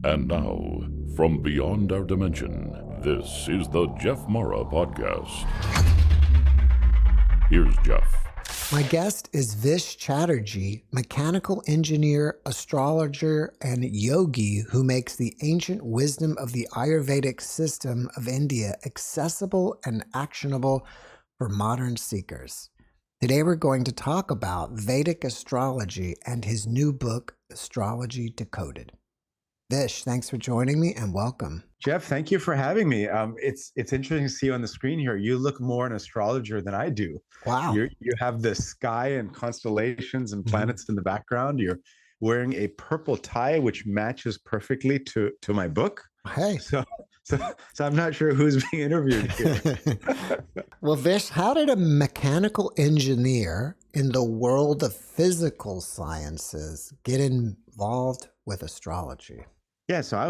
And now, from beyond our dimension, this is the JeffMara podcast. Here's Jeff. My guest is Vish Chatterji, mechanical engineer, astrologer, and yogi who makes the ancient wisdom of the Ayurvedic system of India accessible and actionable for modern seekers. Today we're going to talk about Vedic astrology and his new book, Astrology Decoded. Vish, thanks for joining me and welcome. Jeff, thank you for having me. It's interesting to see you on the screen here. You look more an astrologer than I do. Wow. You have the sky and constellations and planets in the background. You're wearing a purple tie, which matches perfectly to my book. Hey. So I'm not sure who's being interviewed here. Well, Vish, how did a mechanical engineer in the world of physical sciences get involved with astrology? Yeah, so I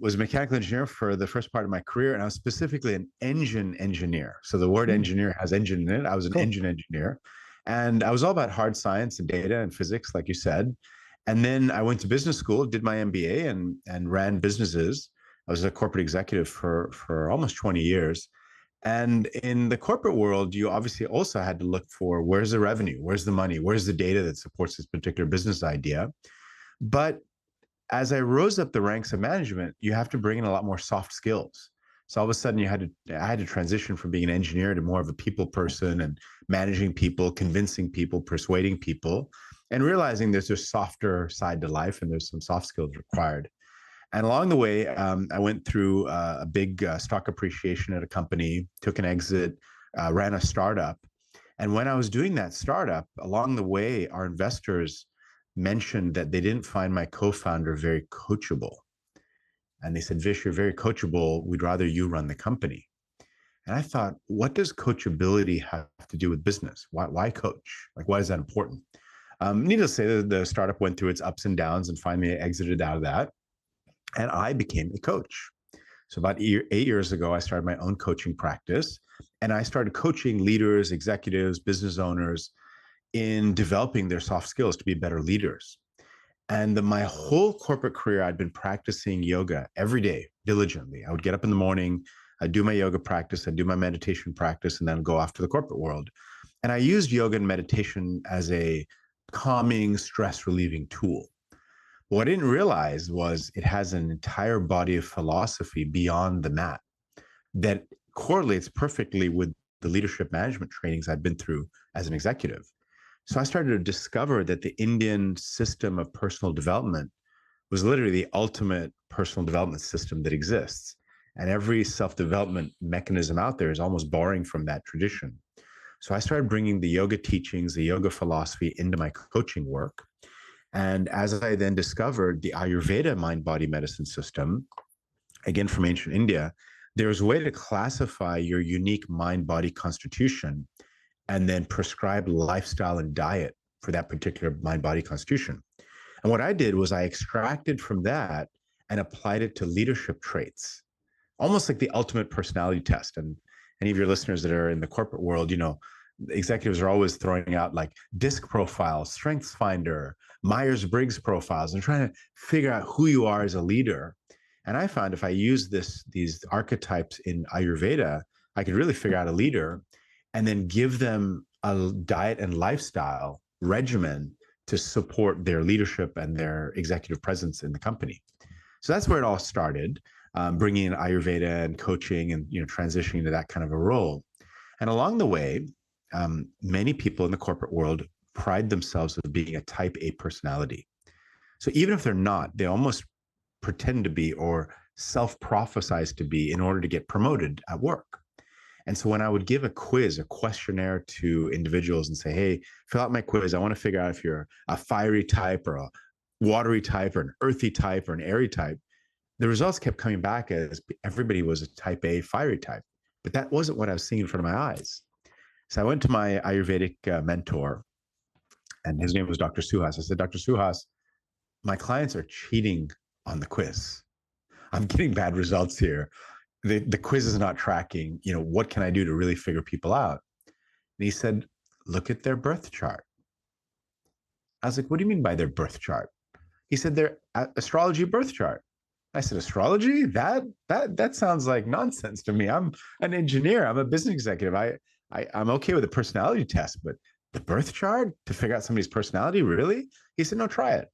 was a mechanical engineer for the first part of my career, and I was specifically an engine engineer. So the word engineer has engine in it. I was an engine engineer, and I was all about hard science and data and physics, like you said. And then I went to business school, did my MBA, and ran businesses. I was a corporate executive for almost 20 years. And in the corporate world, you obviously also had to look for where's the revenue, where's the money, where's the data that supports this particular business idea. But as I rose up the ranks of management, you have to bring in a lot more soft skills. So all of a sudden I had to transition from being an engineer to more of a people person and managing people, convincing people, persuading people, and realizing there's a softer side to life and there's some soft skills required. And along the way, I went through a big stock appreciation at a company, took an exit, ran a startup. And when I was doing that startup, along the way, our investors mentioned that they didn't find my co-founder very coachable. And they said, Vish, you're very coachable. We'd rather you run the company. And I thought, what does coachability have to do with business? Why coach? Like, why is that important? Needless to say, the startup went through its ups and downs and finally exited out of that. And I became a coach. So about 8 years ago, I started my own coaching practice. And I started coaching leaders, executives, business owners in developing their soft skills to be better leaders. And my whole corporate career, I'd been practicing yoga every day diligently. I would get up in the morning, I'd do my yoga practice, I'd do my meditation practice, and then go off to the corporate world. And I used yoga and meditation as a calming, stress relieving tool. What I didn't realize was it has an entire body of philosophy beyond the mat that correlates perfectly with the leadership management trainings I'd been through as an executive. So I started to discover that the Indian system of personal development was literally the ultimate personal development system that exists. And every self-development mechanism out there is almost borrowing from that tradition. So I started bringing the yoga teachings, the yoga philosophy into my coaching work. And as I then discovered the Ayurveda mind-body medicine system, again from ancient India, there's a way to classify your unique mind-body constitution and then prescribe lifestyle and diet for that particular mind-body constitution. And what I did was I extracted from that and applied it to leadership traits, almost like the ultimate personality test. And any of your listeners that are in the corporate world, executives are always throwing out like DISC profiles, Strengths Finder, Myers-Briggs profiles, and trying to figure out who you are as a leader. And I found if I use these archetypes in Ayurveda, I could really figure out a leader and then give them a diet and lifestyle regimen to support their leadership and their executive presence in the company. So that's where it all started, bringing in Ayurveda and coaching and transitioning to that kind of a role. And along the way, many people in the corporate world pride themselves as being a type A personality. So even if they're not, they almost pretend to be or self-prophesize to be in order to get promoted at work. And so when I would give a quiz, a questionnaire to individuals and say, hey, fill out my quiz. I want to figure out if you're a fiery type or a watery type or an earthy type or an airy type, the results kept coming back as everybody was a type A fiery type. But that wasn't what I was seeing in front of my eyes. So I went to my Ayurvedic mentor, and his name was Dr. Suhas. I said, Dr. Suhas, my clients are cheating on the quiz. I'm getting bad results here. The quiz is not tracking. What can I do to really figure people out? And he said, look at their birth chart. I was like, what do you mean by their birth chart? He said, their astrology birth chart. I said, astrology? That sounds like nonsense to me. I'm an engineer. I'm a business executive. I'm okay with a personality test, but the birth chart to figure out somebody's personality, really? He said, no, try it.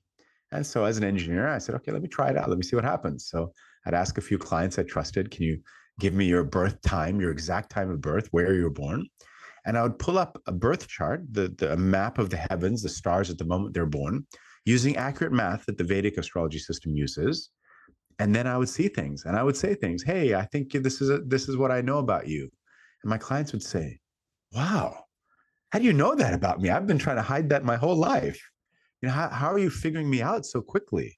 And so as an engineer, I said, okay, let me try it out. Let me see what happens. So I'd ask a few clients I trusted, can you give me your birth time, your exact time of birth, where you were born? And I would pull up a birth chart, the map of the heavens, the stars at the moment they're born, using accurate math that the Vedic astrology system uses. And then I would see things and I would say things. Hey, I think this is what I know about you. And my clients would say, wow, how do you know that about me? I've been trying to hide that my whole life. How are you figuring me out so quickly?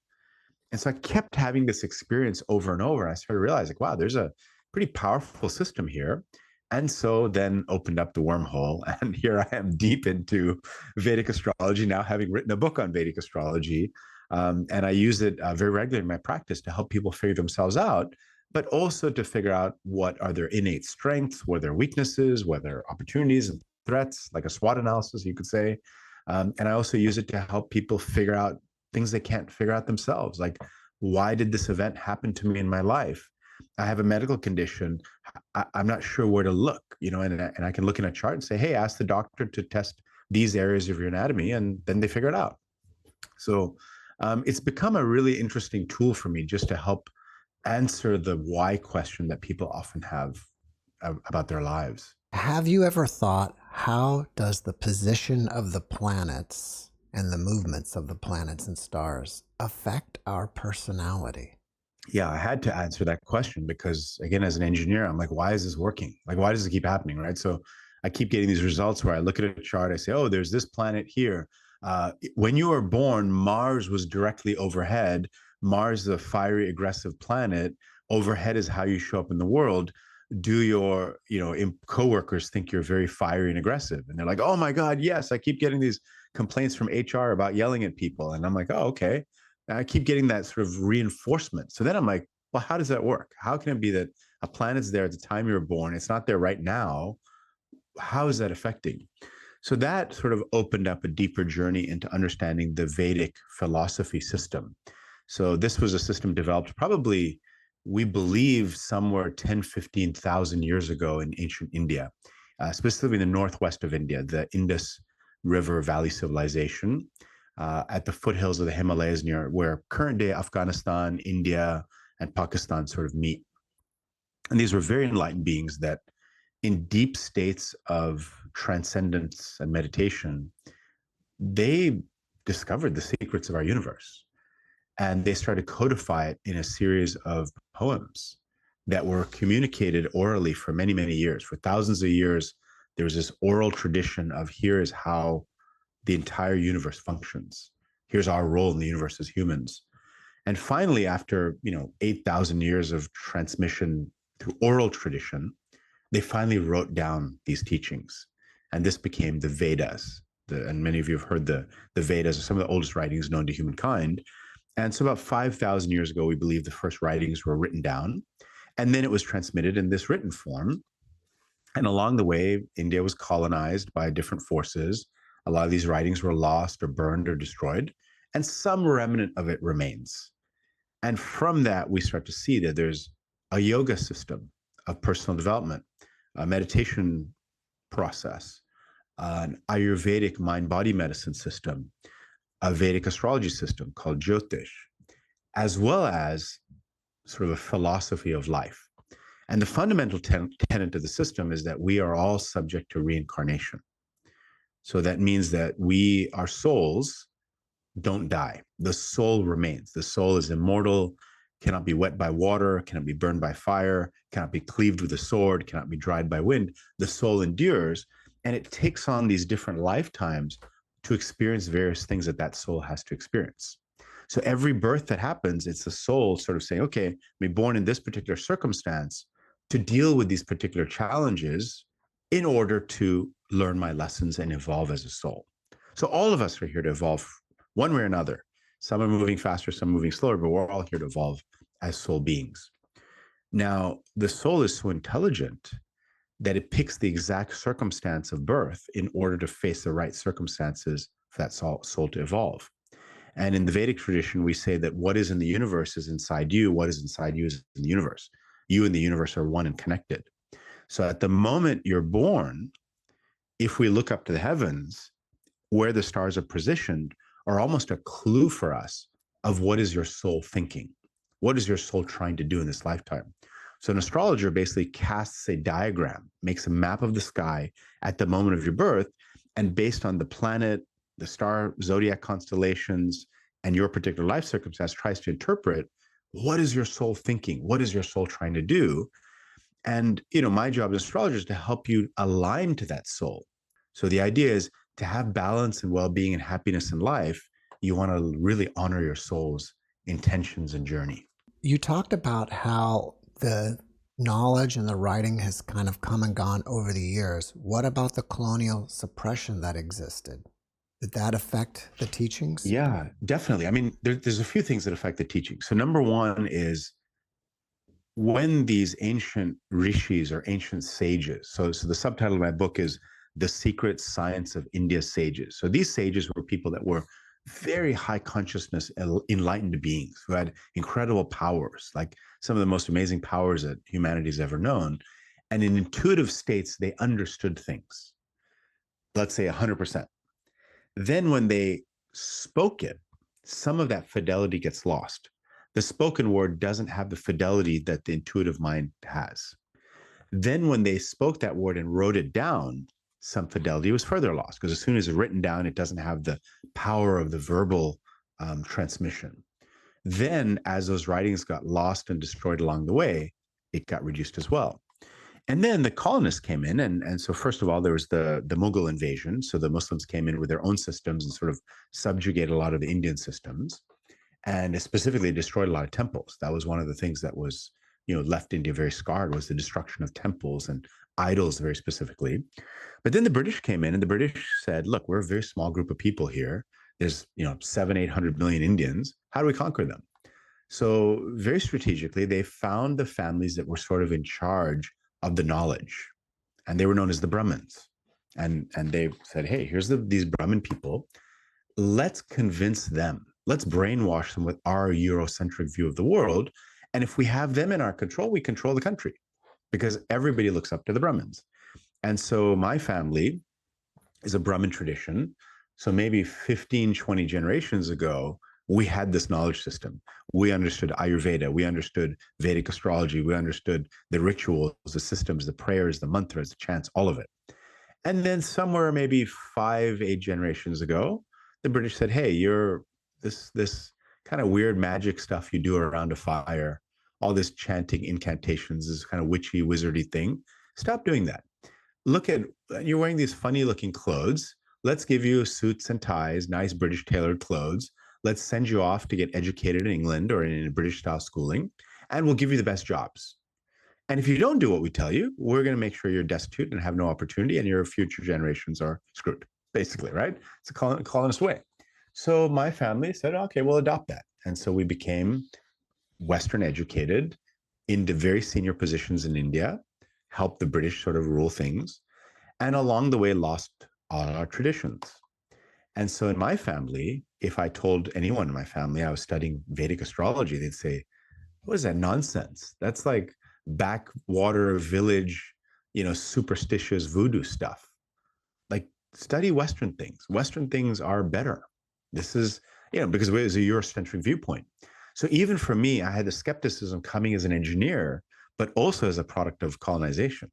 And so I kept having this experience over and over. And I started realizing, wow, there's a pretty powerful system here. And so then opened up the wormhole. And here I am deep into Vedic astrology, now having written a book on Vedic astrology. And I use it very regularly in my practice to help people figure themselves out, but also to figure out what are their innate strengths, what are their weaknesses, what are their opportunities and threats, like a SWOT analysis, you could say. And I also use it to help people figure out things they can't figure out themselves. Like, why did this event happen to me in my life? I have a medical condition. I'm not sure where to look, and I can look in a chart and say, hey, ask the doctor to test these areas of your anatomy, and then they figure it out. So it's become a really interesting tool for me just to help answer the why question that people often have about their lives. Have you ever thought, how does the position of the planets and the movements of the planets and stars affect our personality? Yeah, I had to answer that question because, again, as an engineer, I'm like, why is this working? Like, why does it keep happening, right? So I keep getting these results where I look at a chart, I say, oh, there's this planet here. When you were born, Mars was directly overhead. Mars is a fiery, aggressive planet. Overhead is how you show up in the world. Do your, coworkers think you're very fiery and aggressive? And they're like, oh my God, yes, I keep getting these complaints from HR about yelling at people. And I'm like, oh, okay. I keep getting that sort of reinforcement. So then I'm like, well, how does that work? How can it be that a planet's there at the time you were born? It's not there right now. How is that affecting? So that sort of opened up a deeper journey into understanding the Vedic philosophy system. So this was a system developed probably, we believe, somewhere 10, 15,000 years ago in ancient India, specifically in the northwest of India, the Indus River Valley civilization, at the foothills of the Himalayas, near where current day Afghanistan, India, and Pakistan sort of meet. And these were very enlightened beings that, in deep states of transcendence and meditation, they discovered the secrets of our universe. And they started to codify it in a series of poems that were communicated orally for many, many years. For thousands of years, there was this oral tradition of, here is how the entire universe functions. Here's our role in the universe as humans. And finally, after 8,000 years of transmission through oral tradition, they finally wrote down these teachings. And this became the Vedas. And many of you have heard the Vedas are some of the oldest writings known to humankind. And so about 5,000 years ago, we believe the first writings were written down. And then it was transmitted in this written form. And along the way, India was colonized by different forces. A lot of these writings were lost or burned or destroyed, and some remnant of it remains. And from that, we start to see that there's a yoga system of personal development, a meditation process, an Ayurvedic mind-body medicine system, a Vedic astrology system called Jyotish, as well as sort of a philosophy of life. And the fundamental tenet of the system is that we are all subject to reincarnation. So that means that our souls don't die. The soul remains. The soul is immortal, cannot be wet by water, cannot be burned by fire, cannot be cleaved with a sword, cannot be dried by wind. The soul endures, and it takes on these different lifetimes to experience various things that soul has to experience. So every birth that happens, it's the soul sort of saying, okay, I'm being born in this particular circumstance to deal with these particular challenges in order to learn my lessons and evolve as a soul. So all of us are here to evolve one way or another. Some are moving faster, some are moving slower, but we're all here to evolve as soul beings. Now, the soul is so intelligent that it picks the exact circumstance of birth in order to face the right circumstances for that soul to evolve. And in the Vedic tradition, we say that what is in the universe is inside you. What is inside you is in the universe. You and the universe are one and connected. So at the moment you're born, if we look up to the heavens, where the stars are positioned are almost a clue for us of what is your soul thinking? What is your soul trying to do in this lifetime? So an astrologer basically casts a diagram, makes a map of the sky at the moment of your birth, and based on the planet, the star zodiac constellations, and your particular life circumstance, tries to interpret what is your soul thinking? What is your soul trying to do? And, my job as astrologer is to help you align to that soul. So the idea is to have balance and well-being and happiness in life, you want to really honor your soul's intentions and journey. You talked about how the knowledge and the writing has kind of come and gone over the years. What about the colonial suppression that existed? Did that affect the teachings? Yeah, definitely. I mean, there's a few things that affect the teaching. So number one is when these ancient rishis or ancient sages, so the subtitle of my book is The Secret Science of India's Sages. So these sages were people that were very high consciousness, enlightened beings who had incredible powers, like some of the most amazing powers that humanity's ever known. And in intuitive states, they understood things, let's say 100%. Then when they spoke it, some of that fidelity gets lost. The spoken word doesn't have the fidelity that the intuitive mind has. Then when they spoke that word and wrote it down, some fidelity was further lost, because as soon as it's written down, it doesn't have the power of the verbal transmission. Then as those writings got lost and destroyed along the way, it got reduced as well. And then the colonists came in. And so first of all, there was the Mughal invasion. So the Muslims came in with their own systems and sort of subjugated a lot of the Indian systems, and specifically destroyed a lot of temples. That was one of the things that was, left India very scarred, was the destruction of temples and idols very specifically. But then the British came in, and the British said, look, we're a very small group of people here. There's, 700-800 million Indians. How do we conquer them? So very strategically, they found the families that were sort of in charge of the knowledge, and they were known as the Brahmins. And they said, hey, here's these Brahmin people. Let's convince them. Let's brainwash them with our Eurocentric view of the world. And if we have them in our control, we control the country, because everybody looks up to the Brahmins. And so my family is a Brahmin tradition. So maybe 15, 20 generations ago, we had this knowledge system. We understood Ayurveda. We understood Vedic astrology. We understood the rituals, the systems, the prayers, the mantras, the chants, all of it. And then somewhere maybe 5, 8 generations ago, the British said, hey, you're this kind of weird magic stuff you do around a fire, all this chanting incantations, this kind of witchy, wizardy thing. Stop doing that. Look at, you're wearing these funny looking clothes. Let's give you suits and ties, nice British tailored clothes. Let's send you off to get educated in England or in a British style schooling, and we'll give you the best jobs. And if you don't do what we tell you, we're going to make sure you're destitute and have no opportunity, and your future generations are screwed, basically, right? It's a colonist way. So my family said, okay, we'll adopt that. And so we became Western educated into very senior positions in India, helped the British sort of rule things, and along the way lost all our traditions. And so in my family, if I told anyone in my family I was studying Vedic astrology, they'd say, what is that nonsense? That's like backwater village, superstitious voodoo stuff. Like, study Western things. Western things are better. This is, because it was a Eurocentric viewpoint. So even for me, I had the skepticism coming as an engineer, but also as a product of colonization.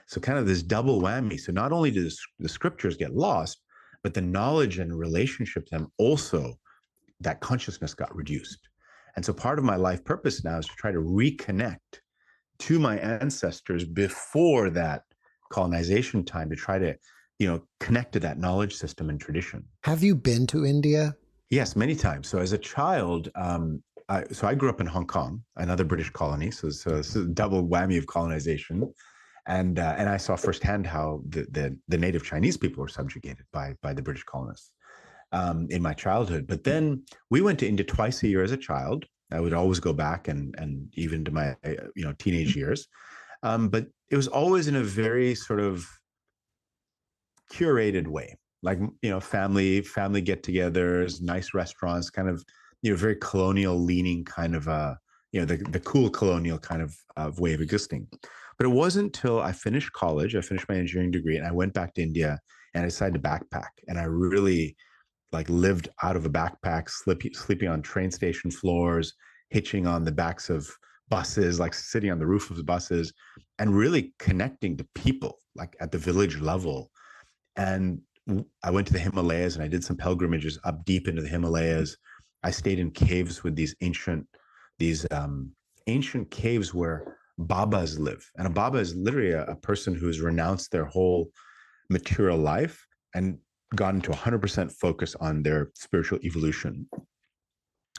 So kind of this double whammy. So not only do the scriptures get lost, but the knowledge and relationship to them also, that consciousness got reduced. And so part of my life purpose now is to try to reconnect to my ancestors before that colonization time, to try to, connect to that knowledge system and tradition. Have you been to India? Yes, many times. So as a child, I grew up in Hong Kong, another British colony. So it's a double whammy of colonization. And I saw firsthand how the native Chinese people were subjugated by the British colonists in my childhood. But then we went to India twice a year as a child. I would always go back, and even to my teenage years. But it was always in a very sort of curated way. like, family get-togethers, nice restaurants, kind of, very colonial leaning kind of, the cool colonial kind of way of existing. But it wasn't until I finished college, I finished my engineering degree, and I went back to India and I decided to backpack. And I really like lived out of a backpack, sleeping on train station floors, hitching on the backs of buses, like sitting on the roof of the buses, and really connecting to people like at the village level. And I went to the Himalayas and I did some pilgrimages up deep into the Himalayas. I stayed in caves with these ancient caves where Babas live. And a Baba is literally a person who's renounced their whole material life and gone into 100% focus on their spiritual evolution.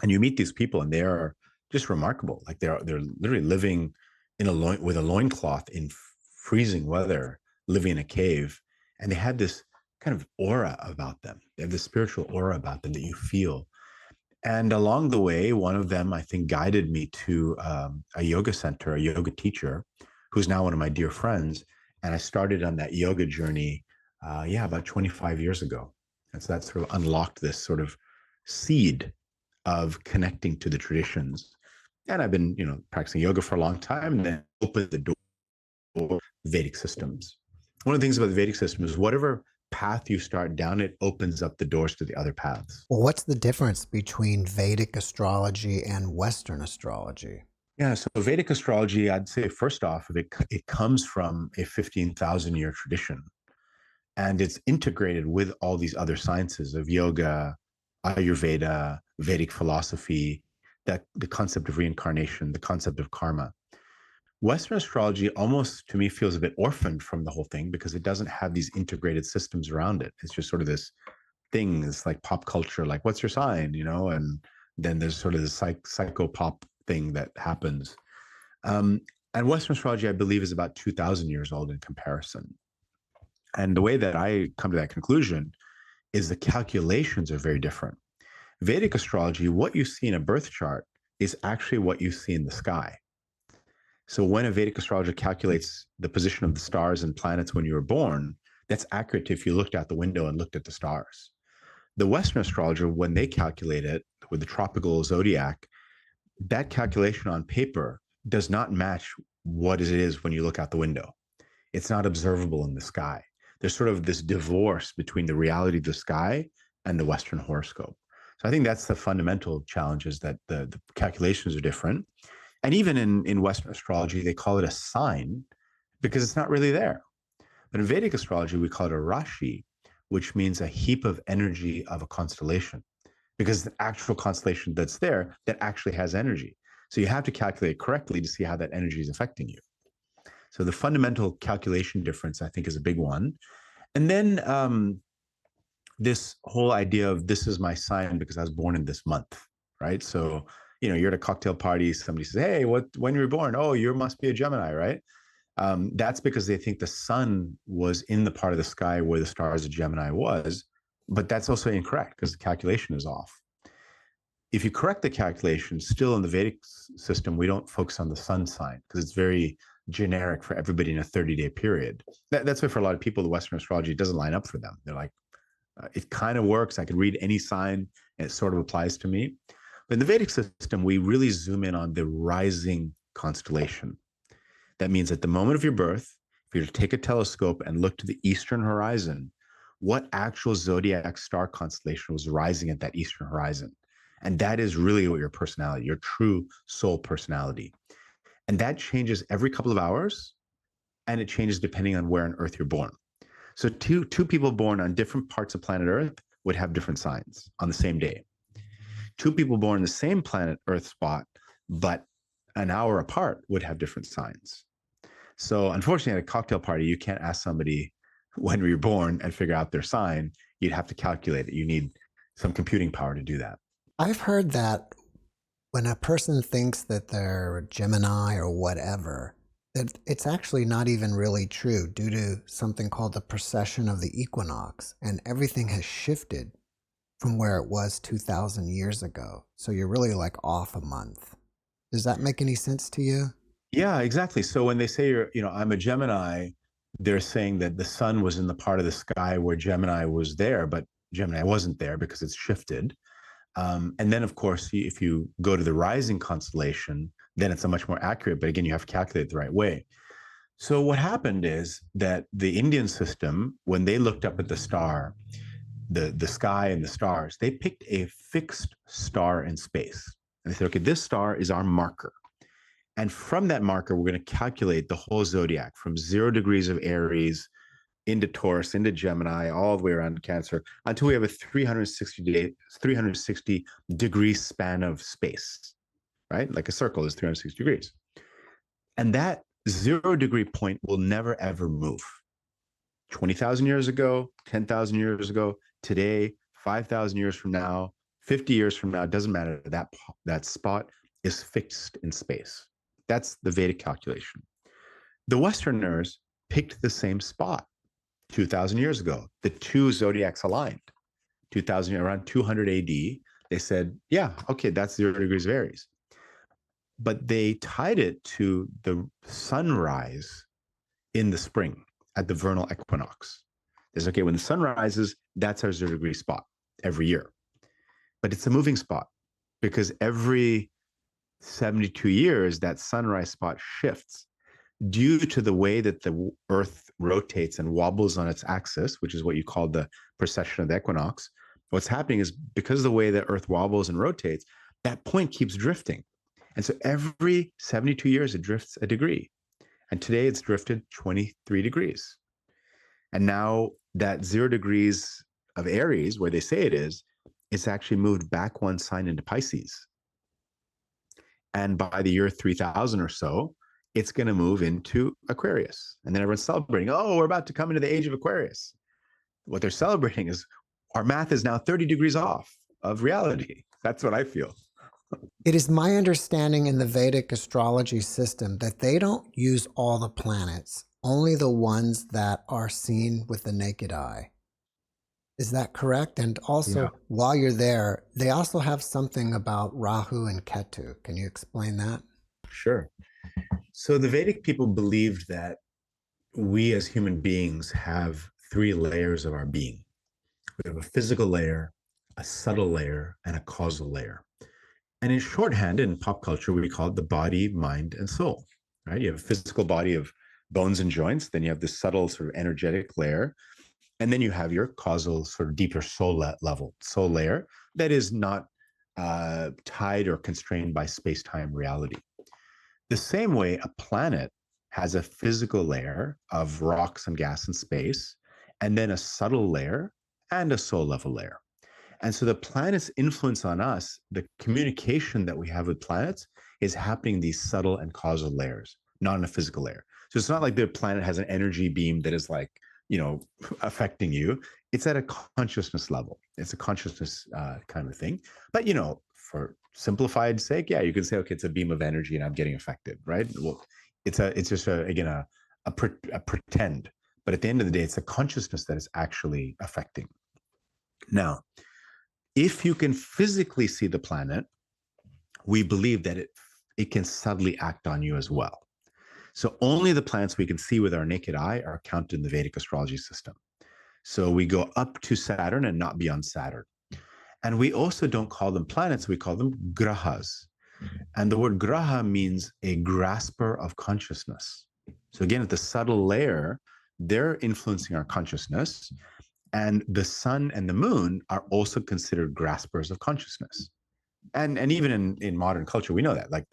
And you meet these people and they are just remarkable. Like they're literally living with a loincloth in freezing weather, living in a cave. And they have this kind of aura about them. They have this spiritual aura about them that you feel. And along the way, one of them, I think, guided me to a yoga center, a yoga teacher, who's now one of my dear friends. And I started on that yoga journey, about 25 years ago. And so that sort of unlocked this sort of seed of connecting to the traditions. And I've been, practicing yoga for a long time, and then opened the door to Vedic systems. One of the things about the Vedic system is whatever path you start down, it opens up the doors to the other paths. Well, what's the difference between Vedic astrology and Western astrology? Yeah, so Vedic astrology, I'd say first off, it comes from a 15,000-year tradition. And it's integrated with all these other sciences of yoga, Ayurveda, Vedic philosophy, the concept of reincarnation, the concept of karma. Western astrology almost, to me, feels a bit orphaned from the whole thing because it doesn't have these integrated systems around it. It's just sort of this thing, it's like pop culture, like, what's your sign, and then there's sort of this psycho pop thing that happens. And Western astrology, I believe, is about 2,000 years old in comparison. And the way that I come to that conclusion is the calculations are very different. Vedic astrology, what you see in a birth chart is actually what you see in the sky. So when a Vedic astrologer calculates the position of the stars and planets when you were born, that's accurate if you looked out the window and looked at the stars. The Western astrologer, when they calculate it with the tropical zodiac, that calculation on paper does not match what it is when you look out the window. It's not observable in the sky. There's sort of this divorce between the reality of the sky and the Western horoscope. So I think that's the fundamental challenge, is that the calculations are different. And even in Western astrology, they call it a sign because it's not really there. But in Vedic astrology, we call it a Rashi, which means a heap of energy of a constellation, because the actual constellation that's there that actually has energy. So you have to calculate correctly to see how that energy is affecting you. So the fundamental calculation difference, I think, is a big one. And then this whole idea of this is my sign because I was born in this month, right? So, you're at a cocktail party, somebody says, hey, when you were born? Oh, you must be a Gemini, right? That's because they think the sun was in the part of the sky where the stars of Gemini was, but that's also incorrect because the calculation is off. If you correct the calculation, still in the Vedic system, we don't focus on the sun sign because it's very generic for everybody in a 30-day period. That's why for a lot of people, the Western astrology doesn't line up for them. They're like, it kind of works. I could read any sign and it sort of applies to me. But in the Vedic system, we really zoom in on the rising constellation. That means at the moment of your birth, if you were to take a telescope and look to the eastern horizon, what actual zodiac star constellation was rising at that eastern horizon? And that is really what your personality, your true soul personality. And that changes every couple of hours, and it changes depending on where on Earth you're born. So two people born on different parts of planet Earth would have different signs on the same day. Two people born in the same planet Earth spot, but an hour apart, would have different signs. So unfortunately, at a cocktail party, you can't ask somebody when were you born and figure out their sign. You'd have to calculate it. You need some computing power to do that. I've heard that when a person thinks that they're Gemini or whatever, that it's actually not even really true due to something called the procession of the equinox, and everything has shifted from where it was 2,000 years ago. So you're really like off a month. Does that make any sense to you? Yeah, exactly. So when they say I'm a Gemini, they're saying that the sun was in the part of the sky where Gemini was there, but Gemini wasn't there because it's shifted. And then, of course, if you go to the rising constellation, then it's a much more accurate, but again, you have to calculate the right way. So what happened is that the Indian system, when they looked up at the star, the sky and the stars, they picked a fixed star in space. And they said, okay, this star is our marker. And from that marker, we're going to calculate the whole zodiac from 0 degrees of Aries into Taurus, into Gemini, all the way around to Cancer, until we have a 360 degree span of space, right? Like a circle is 360 degrees. And that 0 degree point will never, ever move. 20,000 years ago, 10,000 years ago, today, 5,000 years from now, 50 years from now, it doesn't matter. That spot is fixed in space. That's the Vedic calculation. The Westerners picked the same spot 2,000 years ago. The two zodiacs aligned. 2000, around 200 AD, they said, yeah, okay, that's 0 degrees of Aries. But they tied it to the sunrise in the spring at the vernal equinox. They said, okay, when the sun rises, that's our 0 degree spot every year. But it's a moving spot because every 72 years, that sunrise spot shifts due to the way that the Earth rotates and wobbles on its axis, which is what you call the procession of the equinox. What's happening is because of the way the Earth wobbles and rotates, that point keeps drifting. And so every 72 years, it drifts a degree. And today it's drifted 23 degrees. And now that 0 degrees of Aries, where they say it is, it's actually moved back one sign into Pisces. And by the year 3000 or so, it's going to move into Aquarius. And then everyone's celebrating, oh, we're about to come into the age of Aquarius. What they're celebrating is our math is now 30 degrees off of reality. That's what I feel. It is my understanding in the Vedic astrology system that they don't use all the planets, only the ones that are seen with the naked eye. Is that correct? And also, while you're there, they also have something about Rahu and Ketu. Can you explain that? Sure. So the Vedic people believed that we as human beings have 3 layers of our being. We have a physical layer, a subtle layer, and a causal layer. And in shorthand, in pop culture, we call it the body, mind, and soul, right? You have a physical body of bones and joints. Then you have this subtle sort of energetic layer. And then you have your causal sort of deeper soul layer that is not tied or constrained by space-time reality. The same way a planet has a physical layer of rocks and gas and space, and then a subtle layer and a soul level layer. And so the planet's influence on us, the communication that we have with planets is happening in these subtle and causal layers, not in a physical layer. So it's not like the planet has an energy beam that is like, affecting you. It's at a consciousness level. It's a consciousness kind of thing. But, for simplified sake, yeah, you can say, okay, it's a beam of energy and I'm getting affected, right? Well, it's just a pretend. But at the end of the day, it's a consciousness that is actually affecting. Now, if you can physically see the planet, we believe that it can subtly act on you as well. So only the planets we can see with our naked eye are counted in the Vedic astrology system. So we go up to Saturn and not beyond Saturn. And we also don't call them planets, we call them grahas. And the word graha means a grasper of consciousness. So again, at the subtle layer, they're influencing our consciousness. And the sun and the moon are also considered graspers of consciousness. And even in modern culture, we know that. Like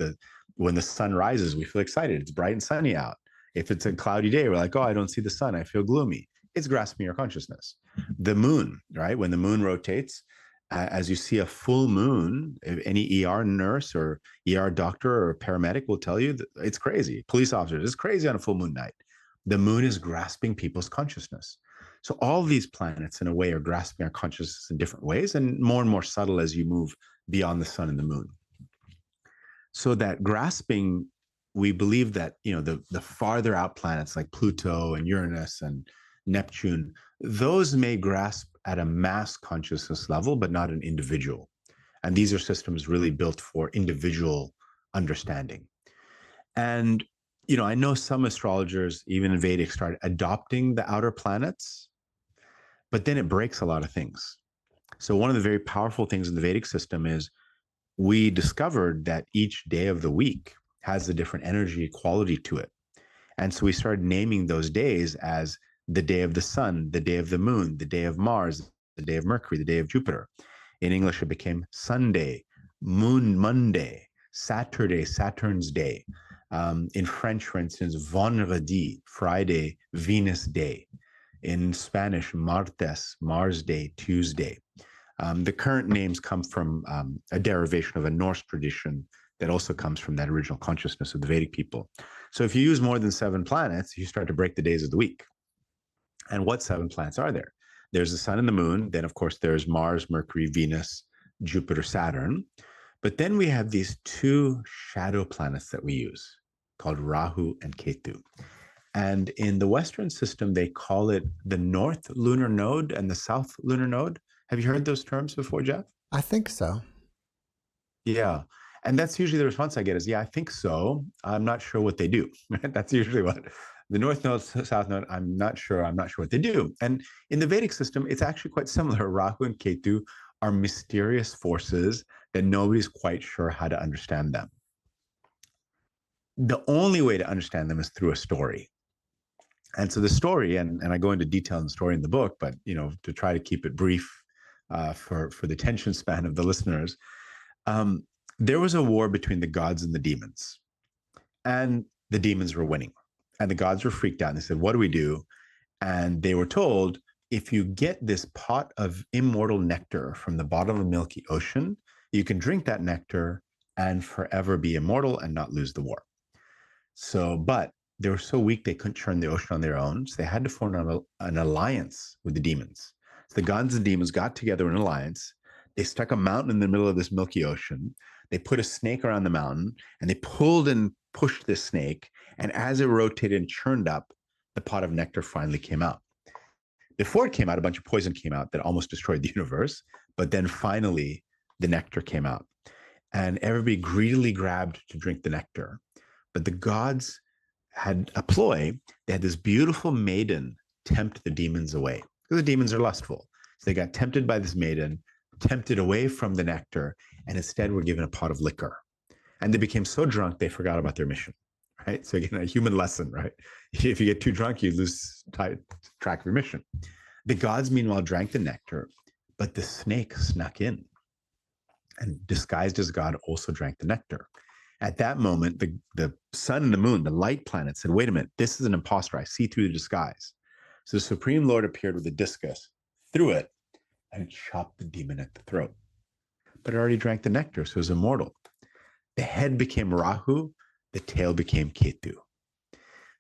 when the sun rises, we feel excited. It's bright and sunny out. If it's a cloudy day, we're like, oh, I don't see the sun. I feel gloomy. It's grasping your consciousness. The moon, right? When the moon rotates, as you see a full moon, any ER nurse or ER doctor or paramedic will tell you that it's crazy. Police officers, it's crazy on a full moon night. The moon is grasping people's consciousness. So all these planets, in a way, are grasping our consciousness in different ways and more subtle as you move beyond the sun and the moon. So that grasping, we believe that, the farther out planets like Pluto and Uranus and Neptune, those may grasp at a mass consciousness level, but not an individual. And these are systems really built for individual understanding. And I know some astrologers, even in Vedic, started adopting the outer planets, but then it breaks a lot of things. So one of the very powerful things in the Vedic system is we discovered that each day of the week has a different energy quality to it. And so we started naming those days as the day of the sun, the day of the moon, the day of Mars, the day of Mercury, the day of Jupiter. In English, it became Sunday, Moon Monday, Saturday, Saturn's day. In French, for instance, Vendredi, Friday, Venus day. In Spanish, Martes, Mars day, Tuesday. The current names come from a derivation of a Norse tradition that also comes from that original consciousness of the Vedic people. So if you use more than 7 planets, you start to break the days of the week. And what 7 planets are there? There's the sun and the moon. Then, of course, there's Mars, Mercury, Venus, Jupiter, Saturn. But then we have these 2 shadow planets that we use called Rahu and Ketu. And in the Western system, they call it the North Lunar Node and the South Lunar Node. Have you heard those terms before, Jeff? I think so. Yeah. And that's usually the response I get is, yeah, I think so. I'm not sure what they do. That's usually what the North Node, South Node, I'm not sure what they do. And in the Vedic system, it's actually quite similar. Rahu and Ketu are mysterious forces that nobody's quite sure how to understand them. The only way to understand them is through a story. And so the story, and I go into detail in the story in the book, but to try to keep it brief for the attention span of the listeners, there was a war between the gods and the demons, and the demons were winning, and the gods were freaked out. And they said, "What do we do?" And they were told, "If you get this pot of immortal nectar from the bottom of the Milky Ocean, you can drink that nectar and forever be immortal and not lose the war." So, but they were so weak they couldn't churn the ocean on their own, so they had to form an alliance with the demons. So the gods and demons got together in an alliance. They stuck a mountain in the middle of this Milky Ocean. They put a snake around the mountain, and they pulled and pushed this snake. And as it rotated and churned up, the pot of nectar finally came out. Before it came out, a bunch of poison came out that almost destroyed the universe. But then finally, the nectar came out. And everybody greedily grabbed to drink the nectar. But the gods had a ploy. They had this beautiful maiden tempt the demons away, because the demons are lustful. So they got tempted by this maiden, tempted away from the nectar, and instead were given a pot of liquor. And they became so drunk, they forgot about their mission, right? So again, a human lesson, right? If you get too drunk, you lose track of your mission. The gods, meanwhile, drank the nectar, but the snake snuck in and, disguised as God, also drank the nectar. At that moment, the sun and the moon, the light planet, said, "Wait a minute, this is an imposter. I see through the disguise." So the Supreme Lord appeared with a discus, threw it, and chopped the demon at the throat. But it already drank the nectar, so it was immortal. The head became Rahu, the tail became Ketu.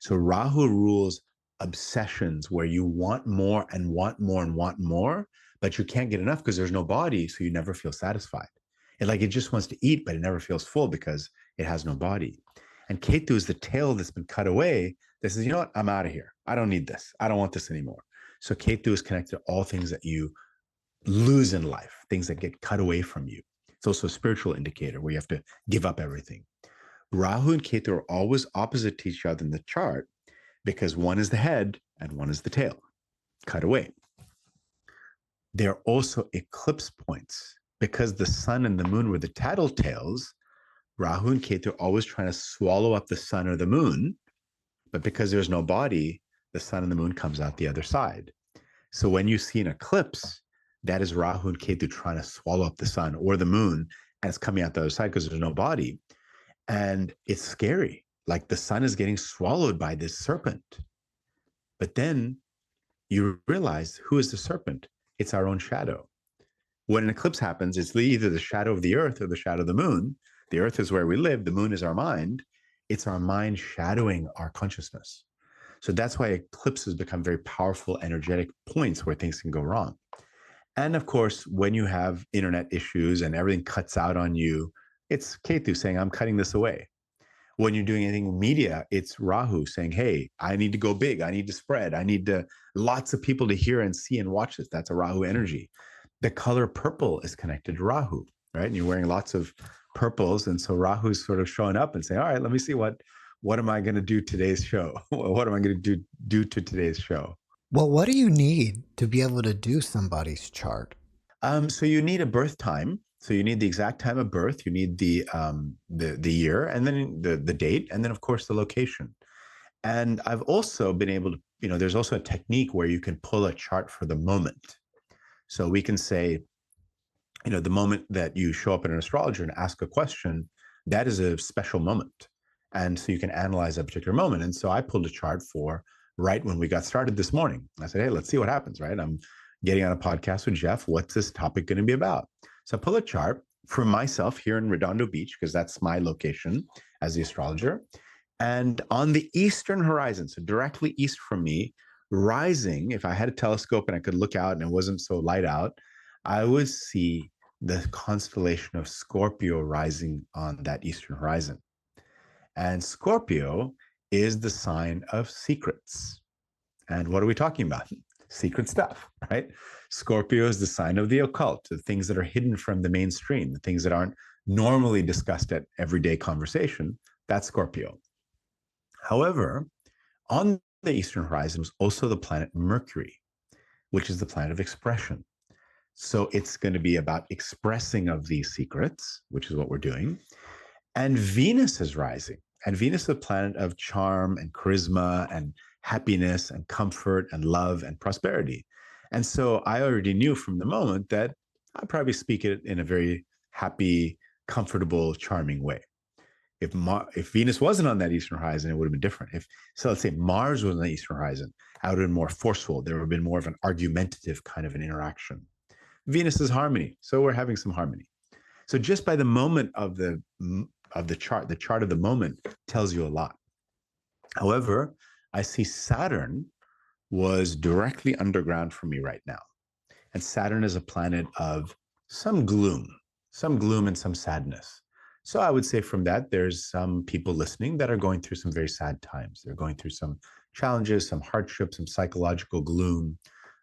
So Rahu rules obsessions, where you want more and want more and want more, but you can't get enough because there's no body, so you never feel satisfied. It just wants to eat, but it never feels full because it has no body. And Ketu is the tail that's been cut away that says, "You know what? I'm out of here. I don't need this. I don't want this anymore." So Ketu is connected to all things that you lose in life, things that get cut away from you. It's also a spiritual indicator where you have to give up everything. Rahu and Ketu are always opposite to each other in the chart because one is the head and one is the tail, cut away. They're also eclipse points. Because the sun and the moon were the tattletales, Rahu and Ketu are always trying to swallow up the sun or the moon, but because there's no body, the sun and the moon comes out the other side. So when you see an eclipse, that is Rahu and Ketu trying to swallow up the sun or the moon, and it's coming out the other side because there's no body. And it's scary. Like the sun is getting swallowed by this serpent. But then you realize, who is the serpent? It's our own shadow. When an eclipse happens, it's either the shadow of the earth or the shadow of the moon. The earth is where we live. The moon is our mind. It's our mind shadowing our consciousness. So that's why eclipses become very powerful, energetic points where things can go wrong. And of course, when you have internet issues and everything cuts out on you, it's Ketu saying, "I'm cutting this away." When you're doing anything in media, it's Rahu saying, "Hey, I need to go big. I need to spread. I need lots of people to hear and see and watch this." That's a Rahu energy. The color purple is connected to Rahu, right? And you're wearing lots of purples. And so Rahu's sort of showing up and saying, "All right, let me see what what am I going to do today's show? What am I going to do to today's show? Well, what do you need to be able to do somebody's chart? So you need a birth time. So you need the exact time of birth. You need the year, and then the date, and then of course the location. And I've also been able to, there's also a technique where you can pull a chart for the moment. So we can say, the moment that you show up in an astrologer and ask a question, that is a special moment. And so you can analyze a particular moment. And so I pulled a chart for right when we got started this morning. I said, hey, let's see what happens, right? I'm getting on a podcast with Jeff. What's this topic going to be about? So I pull a chart for myself here in Redondo Beach, because that's my location as the astrologer. And on the eastern horizon, so directly east from me, rising, if I had a telescope and I could look out and it wasn't so light out, I would see the constellation of Scorpio rising on that eastern horizon. And Scorpio is the sign of secrets. And what are we talking about? Secret stuff, right? Scorpio is the sign of the occult, the things that are hidden from the mainstream, the things that aren't normally discussed at everyday conversation. That's Scorpio. However, on the eastern horizon was also the planet Mercury, which is the planet of expression. So it's going to be about expressing of these secrets, which is what we're doing. And Venus is rising. And Venus is a planet of charm and charisma and happiness and comfort and love and prosperity. And so I already knew from the moment that I'd probably speak it in a very happy, comfortable, charming way. If Venus wasn't on that eastern horizon, it would have been different. So let's say Mars was on the eastern horizon, I would have been more forceful. There would have been more of an argumentative kind of an interaction. Venus is harmony, so we're having some harmony. So just by the moment of the chart of the moment tells you a lot. However, I see Saturn was directly underground for me right now. And Saturn is a planet of some gloom and some sadness. So I would say from that, there's some people listening that are going through some very sad times. They're going through some challenges, some hardships, some psychological gloom.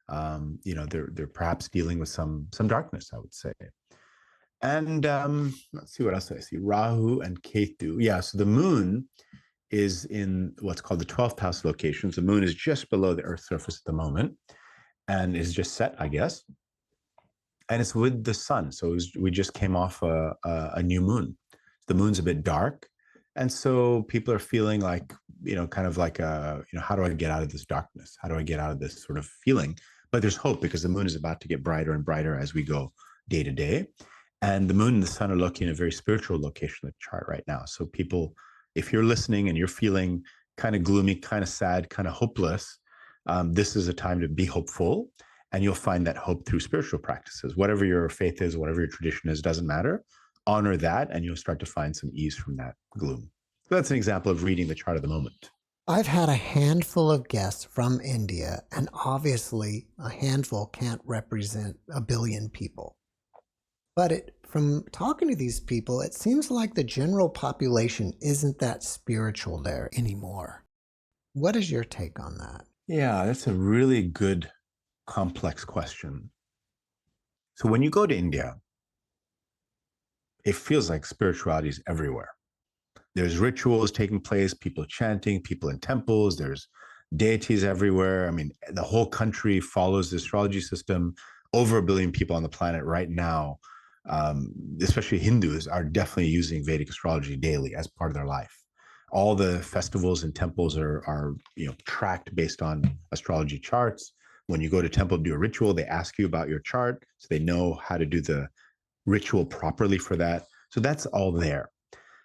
They're perhaps dealing with some darkness, I would say. And let's see what else I see. Rahu and Ketu. Yeah, so the moon is in what's called the 12th house locations. The moon is just below the Earth's surface at the moment and is just set, I guess. And it's with the sun. So we just came off a new moon. The moon's a bit dark. And so people are feeling like, kind of like, how do I get out of this darkness? How do I get out of this sort of feeling? But there's hope because the moon is about to get brighter and brighter as we go day to day. And the moon and the sun are looking in a very spiritual location in the chart right now. So people, if you're listening and you're feeling kind of gloomy, kind of sad, kind of hopeless, this is a time to be hopeful. And you'll find that hope through spiritual practices. Whatever your faith is, whatever your tradition is, doesn't matter. Honor that, and you'll start to find some ease from that gloom. So that's an example of reading the chart of the moment. I've had a handful of guests from India, and obviously a handful can't represent a billion people. But from talking to these people, it seems like the general population isn't that spiritual there anymore. What is your take on that? Yeah, that's a really good, complex question. So when you go to India, it feels like spirituality is everywhere. There's rituals taking place, people chanting, people in temples, there's deities everywhere. I mean, the whole country follows the astrology system. Over 1 billion people on the planet right now, especially Hindus, are definitely using Vedic astrology daily as part of their life. All the festivals and temples are tracked based on astrology charts. When you go to temple to do a ritual, they ask you about your chart so they know how to do the ritual properly for that. So that's all there.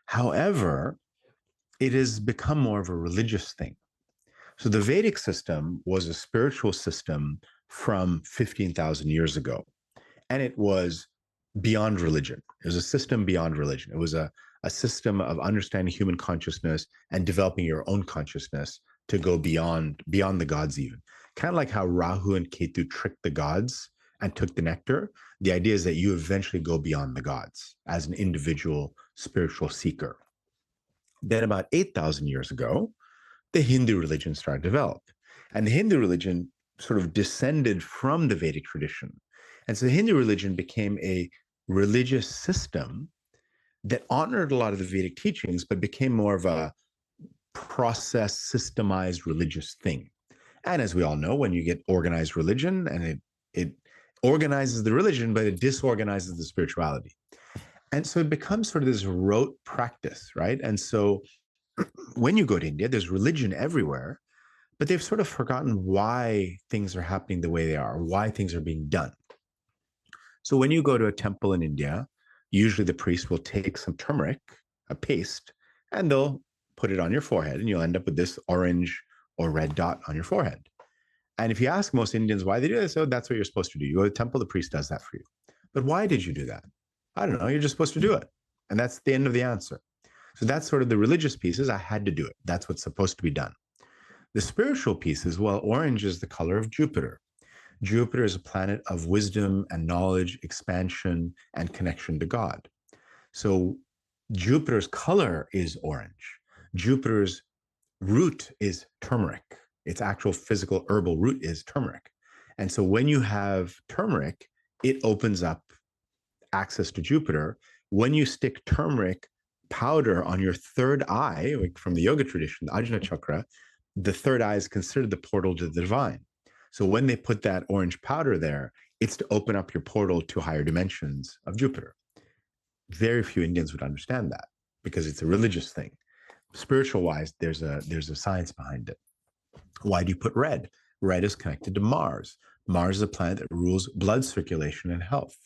However, it has become more of a religious thing. So the Vedic system was a spiritual system from 15,000 years ago, and it was beyond religion. It was a system beyond religion. It was a system of understanding human consciousness and developing your own consciousness to go beyond the gods even. Kind of like how Rahu and Ketu tricked the gods and took the nectar. The idea is that you eventually go beyond the gods as an individual spiritual seeker. Then about 8,000 years ago, the Hindu religion started to develop. And the Hindu religion sort of descended from the Vedic tradition. And so the Hindu religion became a religious system that honored a lot of the Vedic teachings, but became more of a systemized religious thing. And as we all know, when you get organized religion, and it organizes the religion, but it disorganizes the spirituality. And so it becomes sort of this rote practice, right? And so when you go to India, there's religion everywhere, but they've sort of forgotten why things are happening the way they are, why things are being done. So when you go to a temple in India, usually the priest will take some turmeric, a paste, and they'll put it on your forehead, and you'll end up with this orange or red dot on your forehead. And if you ask most Indians why they do this, oh, that's what you're supposed to do. You go to the temple, the priest does that for you. But why did you do that? I don't know. You're just supposed to do it. And that's the end of the answer. So that's sort of the religious pieces. I had to do it. That's what's supposed to be done. The spiritual pieces, well, orange is the color of Jupiter. Jupiter is a planet of wisdom and knowledge, expansion, and connection to God. So Jupiter's color is orange. Jupiter's root is turmeric. Its actual physical herbal root is turmeric. And so when you have turmeric, it opens up access to Jupiter. When you stick turmeric powder on your third eye, like from the yoga tradition, the Ajna chakra, the third eye is considered the portal to the divine. So when they put that orange powder there, it's to open up your portal to higher dimensions of Jupiter. Very few Indians would understand that because it's a religious thing. Spiritual wise, there's a science behind it. Why do you put red? Red is connected to Mars. Mars is a planet that rules blood circulation and health.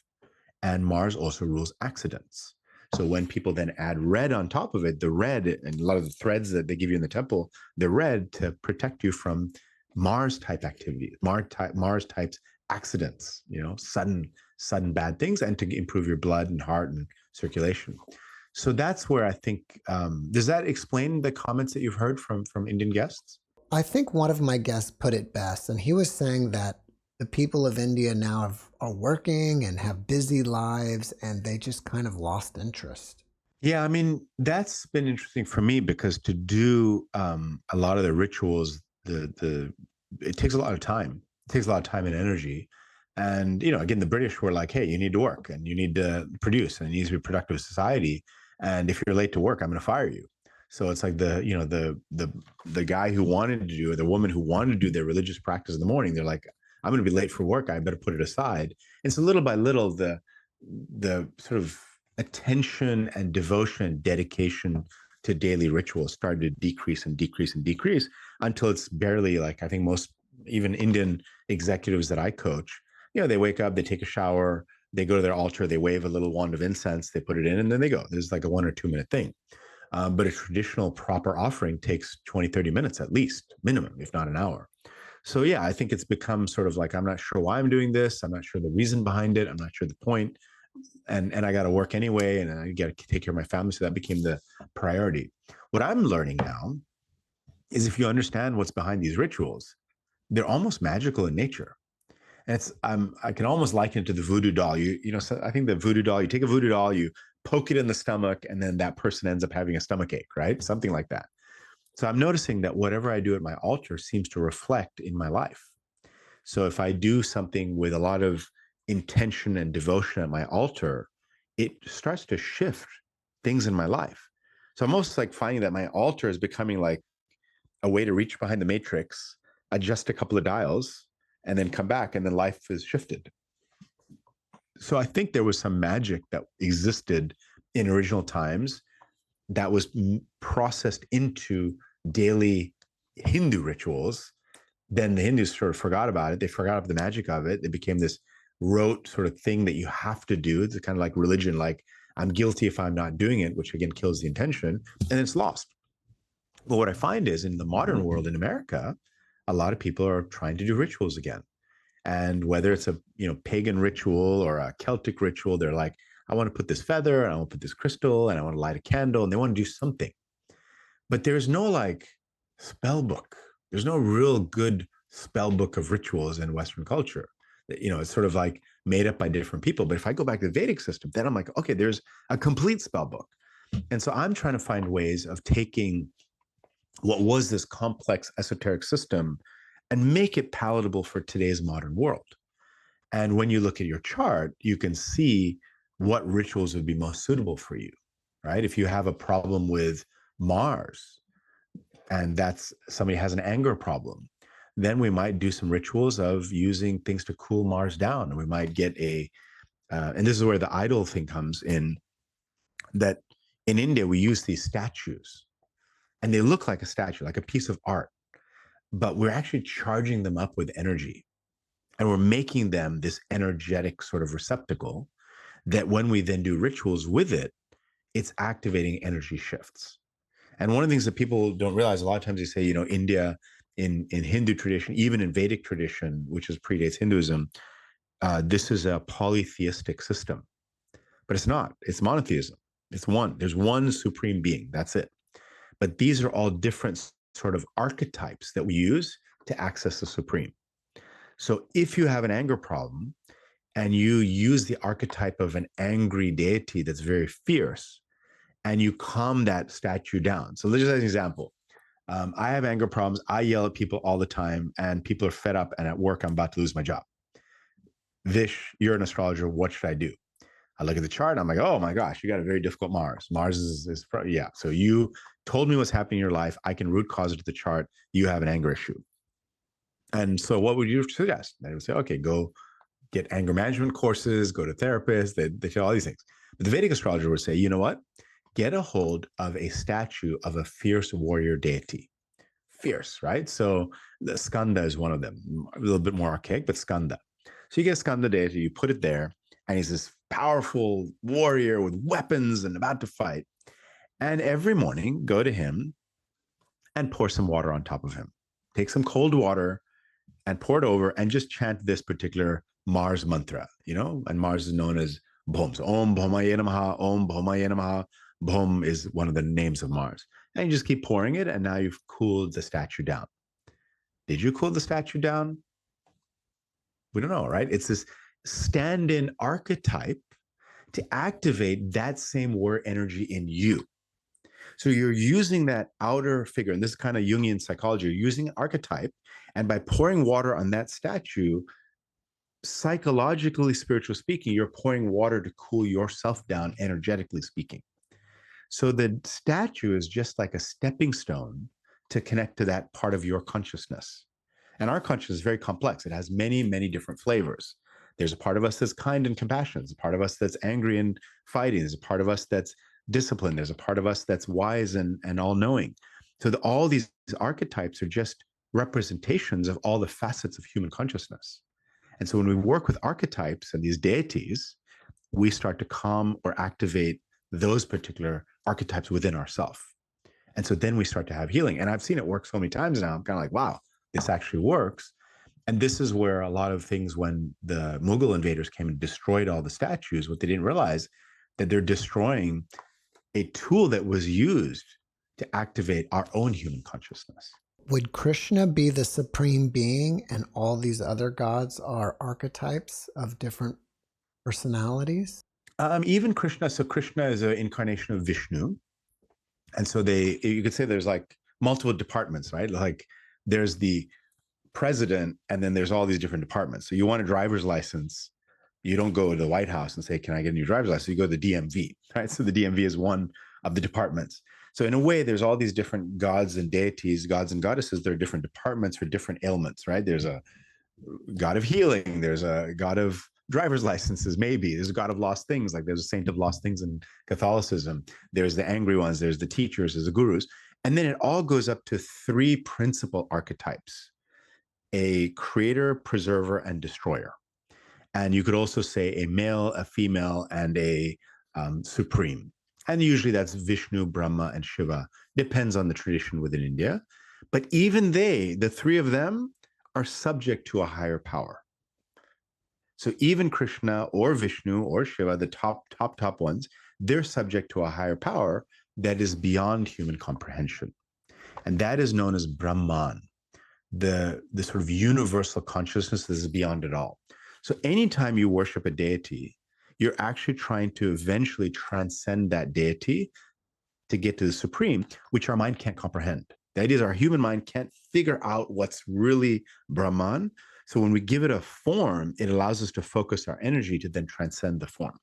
And Mars also rules accidents. So when people then add red on top of it, the red and a lot of the threads that they give you in the temple, they're red to protect you from Mars type activity, Mars types accidents, sudden bad things, and to improve your blood and heart and circulation. So that's where I think, does that explain the comments that you've heard from Indian guests? I think one of my guests put it best, and he was saying that the people of India now are working and have busy lives, and they just kind of lost interest. Yeah, I mean, that's been interesting for me because to do a lot of the rituals, it takes a lot of time. It takes a lot of time and energy. And, again, the British were like, hey, you need to work and you need to produce and it needs to be a productive society. And if you're late to work, I'm going to fire you. So it's like the guy who wanted to do, or the woman who wanted to do their religious practice in the morning, they're like, I'm going to be late for work. I better put it aside. And so little by little, the sort of attention and devotion and dedication to daily rituals started to decrease and decrease and decrease until it's barely, like, I think most, even Indian executives that I coach, they wake up, they take a shower, they go to their altar, they wave a little wand of incense, they put it in, and then they go. There's like a 1 or 2 minute thing. But a traditional proper offering takes 20, 30 minutes at least, minimum, if not an hour. So yeah, I think it's become sort of like, I'm not sure why I'm doing this. I'm not sure the reason behind it. I'm not sure the point. And I got to work anyway, and I got to take care of my family. So that became the priority. What I'm learning now is if you understand what's behind these rituals, they're almost magical in nature. And it's I can almost liken it to the voodoo doll. So I think the voodoo doll, you take a voodoo doll, you poke it in the stomach, and then that person ends up having a stomach ache, right? Something like that. So I'm noticing that whatever I do at my altar seems to reflect in my life. So if I do something with a lot of intention and devotion at my altar, it starts to shift things in my life. So I'm almost like finding that my altar is becoming like a way to reach behind the matrix, adjust a couple of dials, and then come back, and then life is shifted. So I think there was some magic that existed in original times that was processed into daily Hindu rituals. Then the Hindus sort of forgot about it. They forgot about the magic of it. It became this rote sort of thing that you have to do. It's kind of like religion, like I'm guilty if I'm not doing it, which again kills the intention, and it's lost. But what I find is in the modern world in America, a lot of people are trying to do rituals again. And whether it's a pagan ritual or a Celtic ritual, they're like, I want to put this feather, and I want to put this crystal, and I want to light a candle, and they want to do something. But there's no like spell book. There's no real good spell book of rituals in Western culture. It's sort of like made up by different people. But if I go back to the Vedic system, then I'm like, okay, there's a complete spell book. And so I'm trying to find ways of taking what was this complex esoteric system and make it palatable for today's modern world. And when you look at your chart, you can see what rituals would be most suitable for you, right? If you have a problem with Mars, and that's somebody has an anger problem, then we might do some rituals of using things to cool Mars down. And we might get and this is where the idol thing comes in, that in India, we use these statues and they look like a statue, like a piece of art, but we're actually charging them up with energy. And we're making them this energetic sort of receptacle that when we then do rituals with it, it's activating energy shifts. And one of the things that people don't realize, a lot of times they say, India in Hindu tradition, even in Vedic tradition, which predates Hinduism, this is a polytheistic system. But it's not. It's monotheism. It's one. There's one supreme being. That's it. But these are all different sort of archetypes that we use to access the supreme. So if you have an anger problem and you use the archetype of an angry deity that's very fierce, and you calm that statue down. So let's just as an example. I have anger problems. I yell at people all the time, and people are fed up, and at work, I'm about to lose my job. Vish, you're an astrologer. What should I do? I look at the chart. I'm like, oh my gosh, you got a very difficult Mars. Mars is yeah. So you told me what's happening in your life. I can root cause it to the chart. You have an anger issue. And so what would you suggest? They would say, okay, go get anger management courses, go to therapists. They say all these things. But the Vedic astrologer would say, you know what? Get a hold of a statue of a fierce warrior deity. Fierce, right? So the Skanda is one of them. A little bit more archaic, but Skanda. So you get Skanda deity, you put it there, and he's this powerful warrior with weapons and about to fight. And every morning, go to him and pour some water on top of him. Take some cold water and pour it over and just chant this particular Mars mantra, and Mars is known as Bhom. So Om Bhomaye Namaha, Om Bhomaye Namaha. Bhom is one of the names of Mars. And you just keep pouring it, and now you've cooled the statue down. Did you cool the statue down? We don't know, right? It's this stand-in archetype to activate that same war energy in you. So you're using that outer figure, and this is kind of Jungian psychology, you're using an archetype, and by pouring water on that statue, psychologically, spiritually speaking, you're pouring water to cool yourself down, energetically speaking. So the statue is just like a stepping stone to connect to that part of your consciousness. And our consciousness is very complex. It has many, many different flavors. There's a part of us that's kind and compassionate. There's a part of us that's angry and fighting. There's a part of us that's disciplined. There's a part of us that's wise and all-knowing. So all these archetypes are just representations of all the facets of human consciousness. And so when we work with archetypes and these deities, we start to calm or activate those particular archetypes within ourselves. And so then we start to have healing. And I've seen it work so many times now. I'm kind of like, wow, this actually works. And this is where a lot of things, when the Mughal invaders came and destroyed all the statues, what they didn't realize, that they're destroying a tool that was used to activate our own human consciousness. Would Krishna be the supreme being and all these other gods are archetypes of different personalities? Even Krishna. So Krishna is an incarnation of Vishnu. And so you could say there's like multiple departments, right? Like there's the president, and then there's all these different departments. So you want a driver's license, you don't go to the White House and say, can I get a new driver's license? You go to the DMV, right? So the DMV is one of the departments. So in a way, there's all these different gods and deities, gods and goddesses. There are different departments for different ailments, right? There's a god of healing. There's a god of driver's licenses, maybe. There's a god of lost things, like there's a saint of lost things in Catholicism. There's the angry ones. There's the teachers. There's the gurus. And then it all goes up to three principal archetypes: a creator, preserver, and destroyer. And you could also say a male, a female, and a supreme. And usually that's Vishnu, Brahma, and Shiva. Depends on the tradition within India. But even the three of them, are subject to a higher power. So even Krishna or Vishnu or Shiva, the top ones, they're subject to a higher power that is beyond human comprehension. And that is known as Brahman, the sort of universal consciousness that is beyond it all. So anytime you worship a deity, you're actually trying to eventually transcend that deity to get to the supreme, which our mind can't comprehend. The idea is our human mind can't figure out what's really Brahman. So when we give it a form, it allows us to focus our energy to then transcend the form.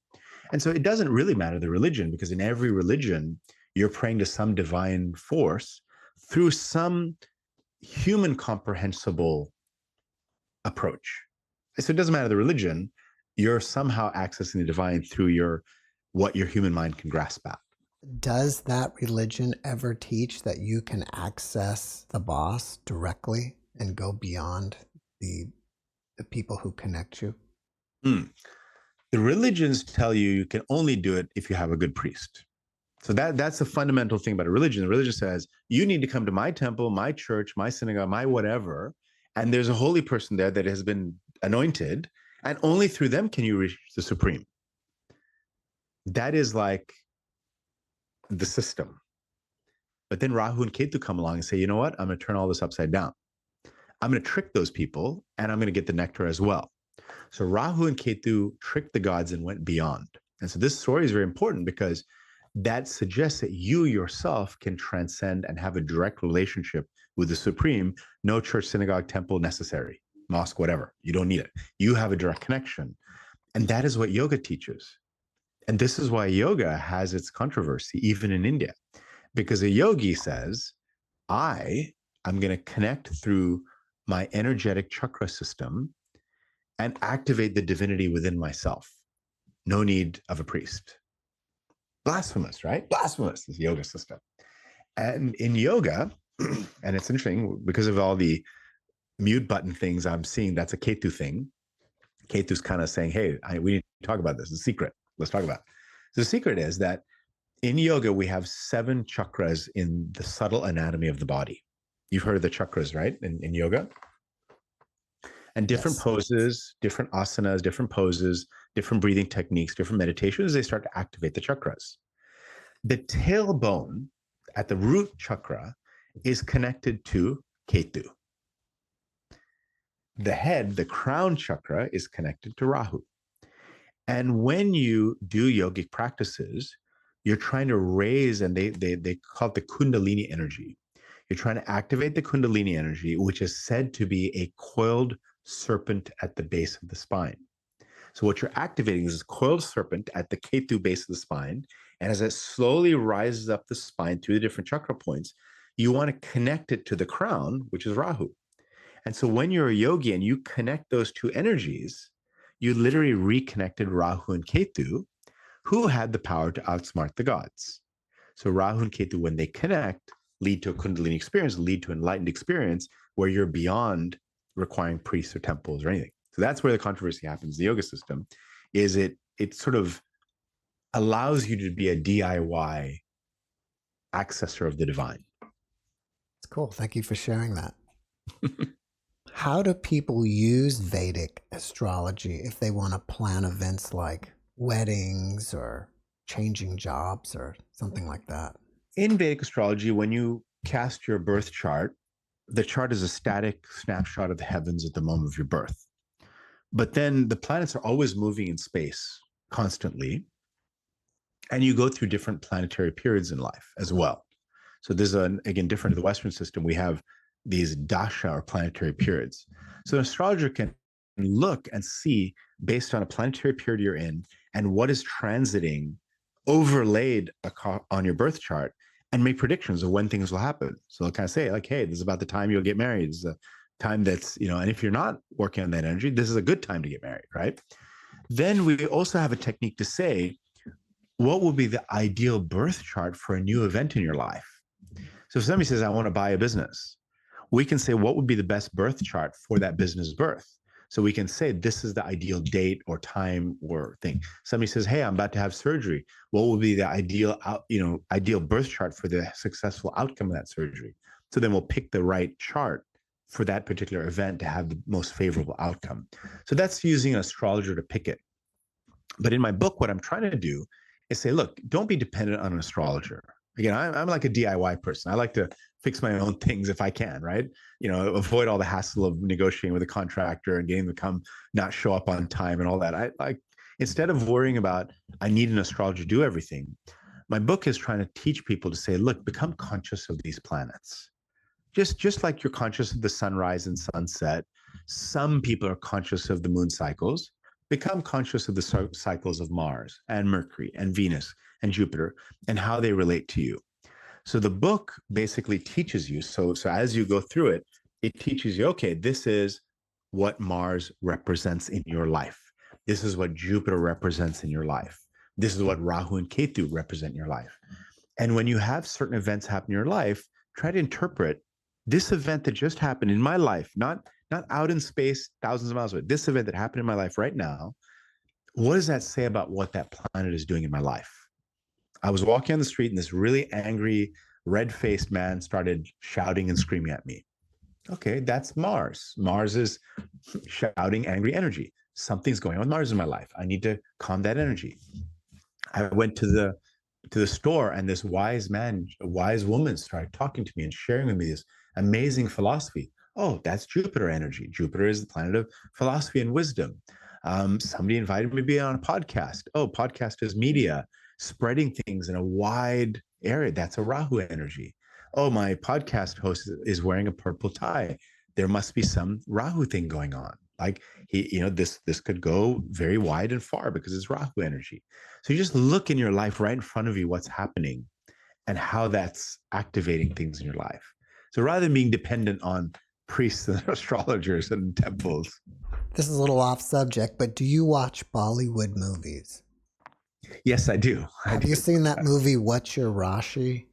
And so it doesn't really matter the religion, because in every religion, you're praying to some divine force through some human comprehensible approach. So it doesn't matter the religion, you're somehow accessing the divine through what your human mind can grasp at. Does that religion ever teach that you can access the boss directly and go beyond the people who connect you? The religions tell you can only do it if you have a good priest. So that's the fundamental thing about a religion. The religion says, you need to come to my temple, my church, my synagogue, my whatever, and there's a holy person there that has been anointed, and only through them can you reach the supreme. That is like the system. But then Rahu and Ketu come along and say, you know what? I'm going to turn all this upside down. I'm going to trick those people, and I'm going to get the nectar as well. So Rahu and Ketu tricked the gods and went beyond. And so this story is very important because that suggests that you yourself can transcend and have a direct relationship with the supreme. No church, synagogue, temple necessary, mosque, whatever. You don't need it. You have a direct connection. And that is what yoga teaches. And this is why yoga has its controversy, even in India, because a yogi says, I'm going to connect through my energetic chakra system and activate the divinity within myself. No need of a priest. Blasphemous, right? Blasphemous is yoga system. And in yoga, and it's interesting because of all the mute button things I'm seeing, that's a Ketu thing. Ketu's kind of saying, hey, we need to talk about this. It's a secret. Let's talk about it. So the secret is that in yoga, we have 7 chakras in the subtle anatomy of the body. You've heard of the chakras, right? In yoga? And different poses, different asanas, different poses, different breathing techniques, different meditations, they start to activate the chakras. The tailbone at the root chakra is connected to Ketu. The head, the crown chakra, is connected to Rahu. And when you do yogic practices, you're trying to raise, and they call it the Kundalini energy. You're trying to activate the Kundalini energy, which is said to be a coiled serpent at the base of the spine. So what you're activating is this coiled serpent at the Ketu base of the spine. And as it slowly rises up the spine through the different chakra points, you want to connect it to the crown, which is Rahu. And so when you're a yogi and you connect those two energies, you literally reconnected Rahu and Ketu, who had the power to outsmart the gods. So Rahu and Ketu, when they connect, lead to a Kundalini experience, lead to enlightened experience where you're beyond requiring priests or temples or anything. So that's where the controversy happens. The yoga system is it sort of allows you to be a DIY accessor of the divine. It's cool. Thank you for sharing that. How do people use Vedic astrology if they want to plan events like weddings or changing jobs or something like that? In Vedic astrology, when you cast your birth chart, the chart is a static snapshot of the heavens at the moment of your birth. But then the planets are always moving in space constantly. And you go through different planetary periods in life as well. So there's again, different to the Western system, we have these dasha or planetary periods. So an astrologer can look and see based on a planetary period you're in and what is transiting overlaid on your birth chart and make predictions of when things will happen. So they'll kind of say like, hey, this is about the time you'll get married. This is a time that's, and if you're not working on that energy, this is a good time to get married, right? Then we also have a technique to say, what will be the ideal birth chart for a new event in your life? So if somebody says, I want to buy a business, we can say, what would be the best birth chart for that business birth? So we can say, this is the ideal date or time or thing. Somebody says, hey, I'm about to have surgery. What would be the ideal birth chart for the successful outcome of that surgery? So then we'll pick the right chart for that particular event to have the most favorable outcome. So that's using an astrologer to pick it. But in my book, what I'm trying to do is say, look, don't be dependent on an astrologer. Again, I'm like a DIY person. I like to fix my own things if I can, right? Avoid all the hassle of negotiating with a contractor and getting them to come not show up on time and all that. I like, instead of worrying about, I need an astrologer to do everything, my book is trying to teach people to say, look, become conscious of these planets. Just like you're conscious of the sunrise and sunset, some people are conscious of the moon cycles. Become conscious of the cycles of Mars and Mercury and Venus and Jupiter and how they relate to you. So the book basically teaches you. So as you go through it, it teaches you, okay, this is what Mars represents in your life. This is what Jupiter represents in your life. This is what Rahu and Ketu represent in your life. And when you have certain events happen in your life, try to interpret this event that just happened in my life, not out in space, thousands of miles away. This event that happened in my life right now, what does that say about what that planet is doing in my life? I was walking on the street and this really angry, red-faced man started shouting and screaming at me. Okay, that's Mars. Mars is shouting angry energy. Something's going on with Mars in my life. I need to calm that energy. I went to the store and this wise woman started talking to me and sharing with me this amazing philosophy. Oh, that's Jupiter energy. Jupiter is the planet of philosophy and wisdom. Somebody invited me to be on a podcast. Oh, podcast is media, spreading things in a wide area. That's a Rahu energy. Oh, my podcast host is wearing a purple tie. There must be some Rahu thing going on. Like this could go very wide and far because it's Rahu energy. So you just look in your life right in front of you, what's happening and how that's activating things in your life. So rather than being dependent on priests and astrologers and temples. This is a little off subject, but do you watch Bollywood movies? Yes, I do. Have you seen that movie, What's Your Rashi?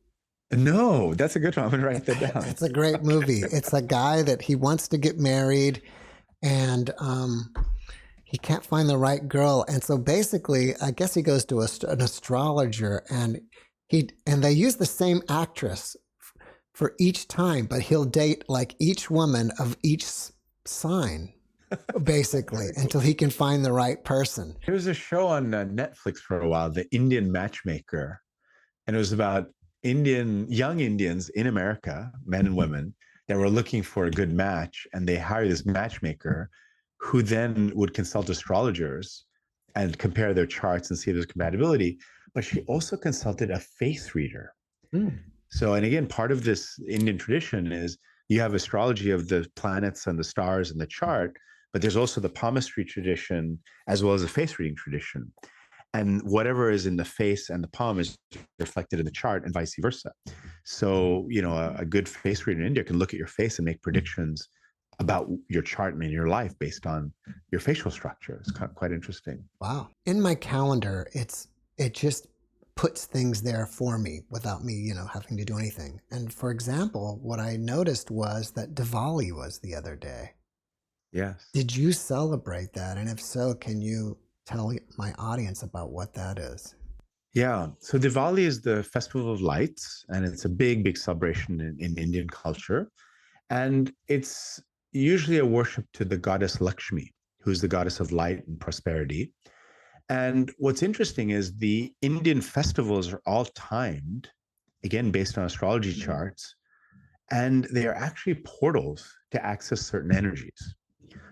No, that's a good one. I'm going to write that down. It's a great movie. It's a guy that he wants to get married and he can't find the right girl. And so basically, I guess he goes to an astrologer and they use the same actress for each time, but he'll date like each woman of each sign, basically, until he can find the right person. There was a show on Netflix for a while, The Indian Matchmaker, and it was about young Indians in America, men and women, that were looking for a good match, and they hired this matchmaker who then would consult astrologers and compare their charts and see if there's compatibility. But she also consulted a face reader. So, and again, part of this Indian tradition is you have astrology of the planets and the stars and the chart, but there's also the palmistry tradition as well as the face reading tradition. And whatever is in the face and the palm is reflected in the chart and vice versa. So, a good face reader in India can look at your face and make predictions about your chart and in your life based on your facial structure. It's quite interesting. Wow. In my calendar, it just puts things there for me without me, having to do anything. And for example, what I noticed was that Diwali was the other day. Yes. Did you celebrate that? And if so, can you tell my audience about what that is? Yeah. So Diwali is the festival of lights, and it's a big, big celebration in Indian culture. And it's usually a worship to the goddess Lakshmi, who's the goddess of light and prosperity. And what's interesting is the Indian festivals are all timed, again, based on astrology charts, and they are actually portals to access certain energies.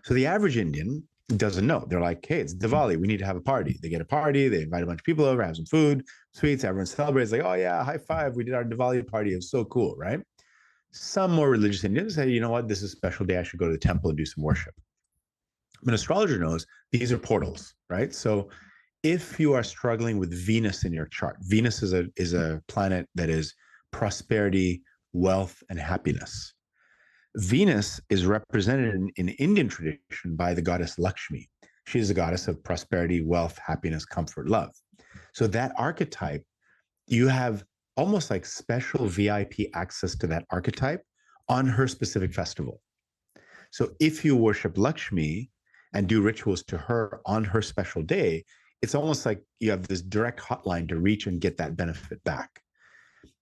So the average Indian doesn't know. They're like, hey, it's Diwali. We need to have a party. They get a party. They invite a bunch of people over, have some food, sweets. Everyone celebrates. Like, oh, yeah, high five. We did our Diwali party. It was so cool, right? Some more religious Indians say, you know what? This is a special day. I should go to the temple and do some worship. An astrologer knows these are portals, right? So if you are struggling with Venus in your chart, Venus is a planet that is prosperity, wealth, and happiness. Venus is represented in Indian tradition by the goddess Lakshmi. She is the goddess of prosperity, wealth, happiness, comfort, love. So that archetype, you have almost like special VIP access to that archetype on her specific festival. So if you worship Lakshmi and do rituals to her on her special day, it's almost like you have this direct hotline to reach and get that benefit back.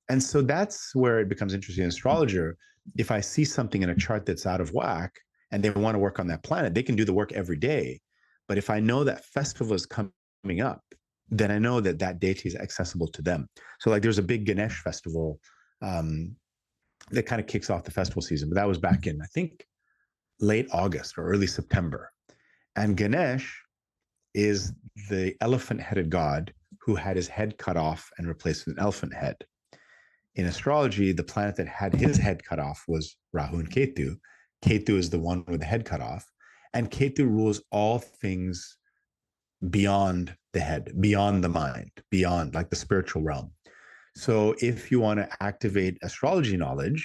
And so that's where it becomes interesting in astrologer. If I see something in a chart that's out of whack and they want to work on that planet, they can do the work every day. But if I know that festival is coming up, then I know that that deity is accessible to them. So like there's a big Ganesh festival that kind of kicks off the festival season, but that was back in, I think, late August or early September. And Ganesh is the elephant-headed god who had his head cut off and replaced with an elephant head. In astrology, the planet that had his head cut off was Rahu and Ketu. Ketu is the one with the head cut off. And Ketu rules all things beyond the head, beyond the mind, beyond like the spiritual realm. So if you want to activate astrology knowledge,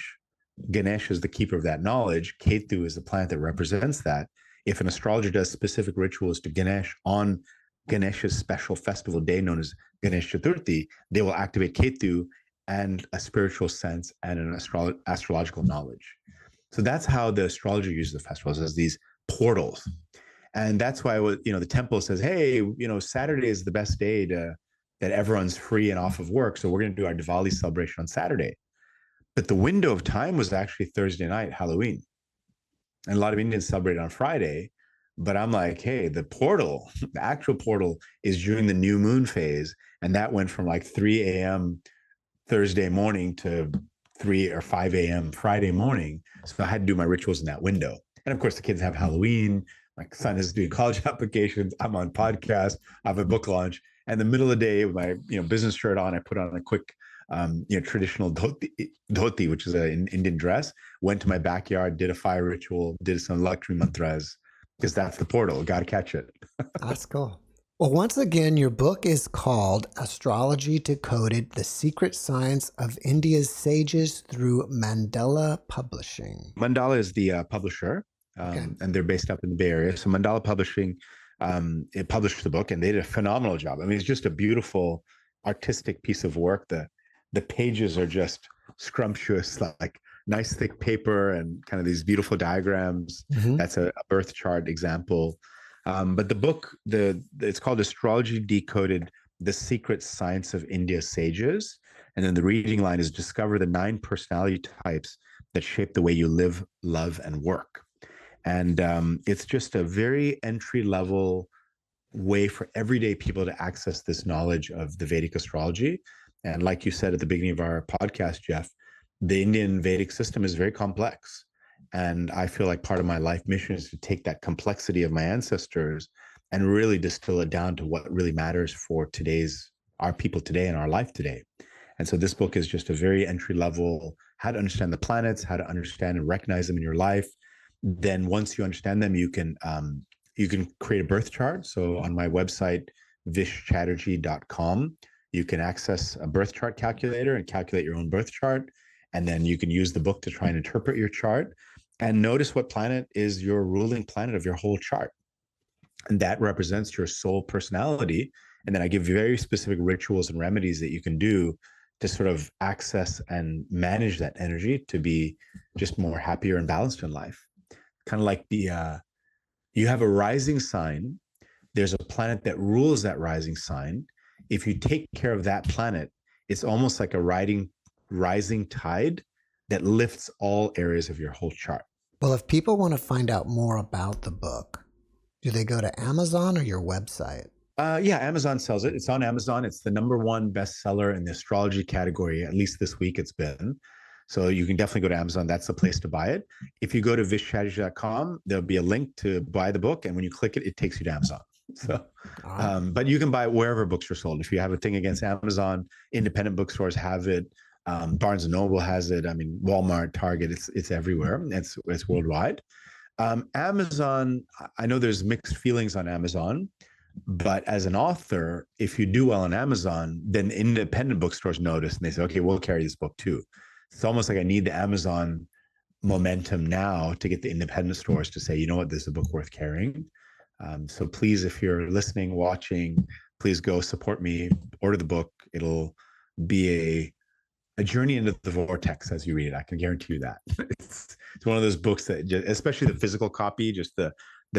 Ganesh is the keeper of that knowledge. Ketu is the planet that represents that. If an astrologer does specific rituals to Ganesh on Ganesh's special festival day known as Ganesh Chaturthi, they will activate Ketu and a spiritual sense and an astrological knowledge. So that's how the astrologer uses the festivals, as these portals. And that's why, the temple says, hey, Saturday is the best day that everyone's free and off of work. So we're going to do our Diwali celebration on Saturday. But the window of time was actually Thursday night, Halloween. And a lot of Indians celebrate on Friday. But I'm like, hey, the actual portal is during the new moon phase. And that went from like 3 a.m. Thursday morning to 3 or 5 a.m. Friday morning. So I had to do my rituals in that window. And of course, the kids have Halloween. My son is doing college applications. I'm on podcast. I have a book launch. And the middle of the day with my business shirt on, I put on a quick traditional dhoti, which is an Indian dress, went to my backyard, did a fire ritual, did some Lakshmi mantras, because that's the portal. Got to catch it. That's cool. Well, once again, your book is called Astrology Decoded, The Secret Science of India's Sages through Mandala Publishing. Mandala is the publisher, and they're based up in the Bay Area. So Mandala Publishing, it published the book, and they did a phenomenal job. I mean, it's just a beautiful artistic piece of work. The pages are just scrumptious, like nice thick paper and kind of these beautiful diagrams. Mm-hmm. That's a birth chart example. But the book, it's called Astrology Decoded, The Secret Science of India's Sages. And then the reading line is discover the 9 personality types that shape the way you live, love, and work. And it's just a very entry-level way for everyday people to access this knowledge of the Vedic astrology. And like you said at the beginning of our podcast, Jeff, the Indian Vedic system is very complex. And I feel like part of my life mission is to take that complexity of my ancestors and really distill it down to what really matters for our people today and our life today. And so this book is just a very entry level, how to understand the planets, how to understand and recognize them in your life. Then once you understand them, you can create a birth chart. So on my website, vishchatterji.com, you can access a birth chart calculator and calculate your own birth chart. And then you can use the book to try and interpret your chart and notice what planet is your ruling planet of your whole chart. And that represents your soul personality. And then I give very specific rituals and remedies that you can do to sort of access and manage that energy to be just more happier and balanced in life. Kind of like you have a rising sign. There's a planet that rules that rising sign. If you take care of that planet, it's almost like a rising tide that lifts all areas of your whole chart. Well, if people want to find out more about the book, do they go to Amazon or your website? Yeah, Amazon sells it. It's on Amazon. It's the #1 bestseller in the astrology category, at least this week it's been. So you can definitely go to Amazon. That's the place to buy it. If you go to vishchatterji.com, there'll be a link to buy the book. And when you click it, it takes you to Amazon. So, but you can buy it wherever books are sold. If you have a thing against Amazon, independent bookstores have it. Barnes and Noble has it. I mean, Walmart, Target, it's everywhere. It's worldwide. Amazon, I know there's mixed feelings on Amazon, but as an author, if you do well on Amazon, then independent bookstores notice and they say, okay, we'll carry this book too. It's almost like I need the Amazon momentum now to get the independent stores to say, you know what, this is a book worth carrying. So please, if you're listening, watching, please go support me, order the book. It'll be a journey into the vortex as you read it. I can guarantee you that. It's one of those books that, especially the physical copy, just the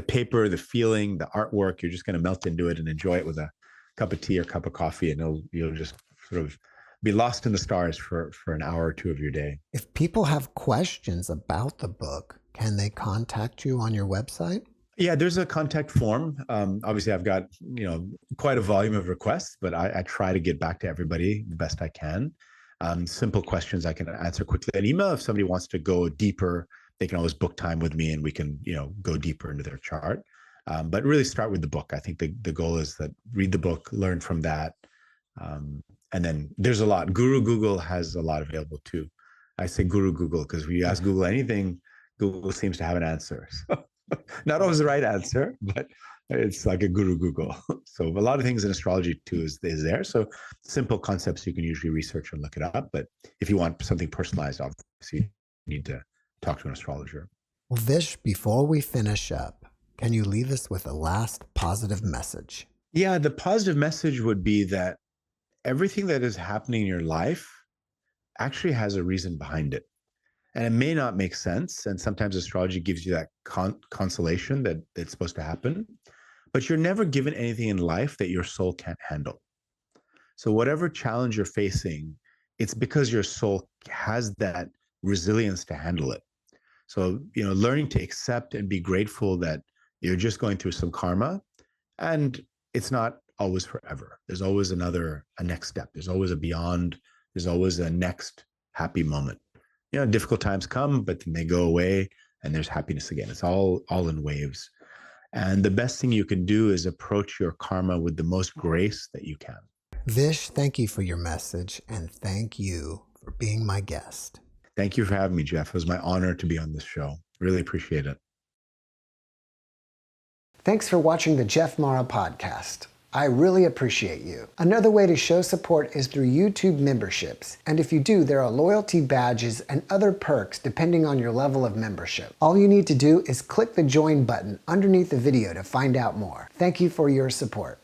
paper, the feeling, the artwork, you're just going to melt into it and enjoy it with a cup of tea or cup of coffee, and you'll just sort of be lost in the stars for an hour or two of your day. If people have questions about the book, can they contact you on your website? Yeah, there's a contact form. Obviously, I've got quite a volume of requests, but I try to get back to everybody the best I can. Simple questions I can answer quickly. An email, if somebody wants to go deeper, they can always book time with me and we can go deeper into their chart. But really start with the book. I think the goal is that read the book, learn from that. And then there's a lot. Guru Google has a lot available too. I say Guru Google because when you ask Google anything, Google seems to have an answer. So, not always the right answer, but It's like a guru Google. So a lot of things in astrology too is there. So simple concepts you can usually research and look it up. But if you want something personalized, obviously you need to talk to an astrologer. Well, Vish, before we finish up, can you leave us with a last positive message? Yeah, the positive message would be that everything that is happening in your life actually has a reason behind it. And it may not make sense. And sometimes astrology gives you that consolation that it's supposed to happen. But you're never given anything in life that your soul can't handle. So whatever challenge you're facing, it's because your soul has that resilience to handle it. So, learning to accept and be grateful that you're just going through some karma, and it's not always forever. There's always a next step. There's always a beyond. There's always a next happy moment. Difficult times come, but then they go away and there's happiness again. It's all in waves. And the best thing you can do is approach your karma with the most grace that you can. Vish, thank you for your message, and thank you for being my guest. Thank you for having me, Jeff. It was my honor to be on this show. Really appreciate it. Thanks for watching the JeffMara podcast. I really appreciate you. Another way to show support is through YouTube memberships. And if you do, there are loyalty badges and other perks depending on your level of membership. All you need to do is click the join button underneath the video to find out more. Thank you for your support.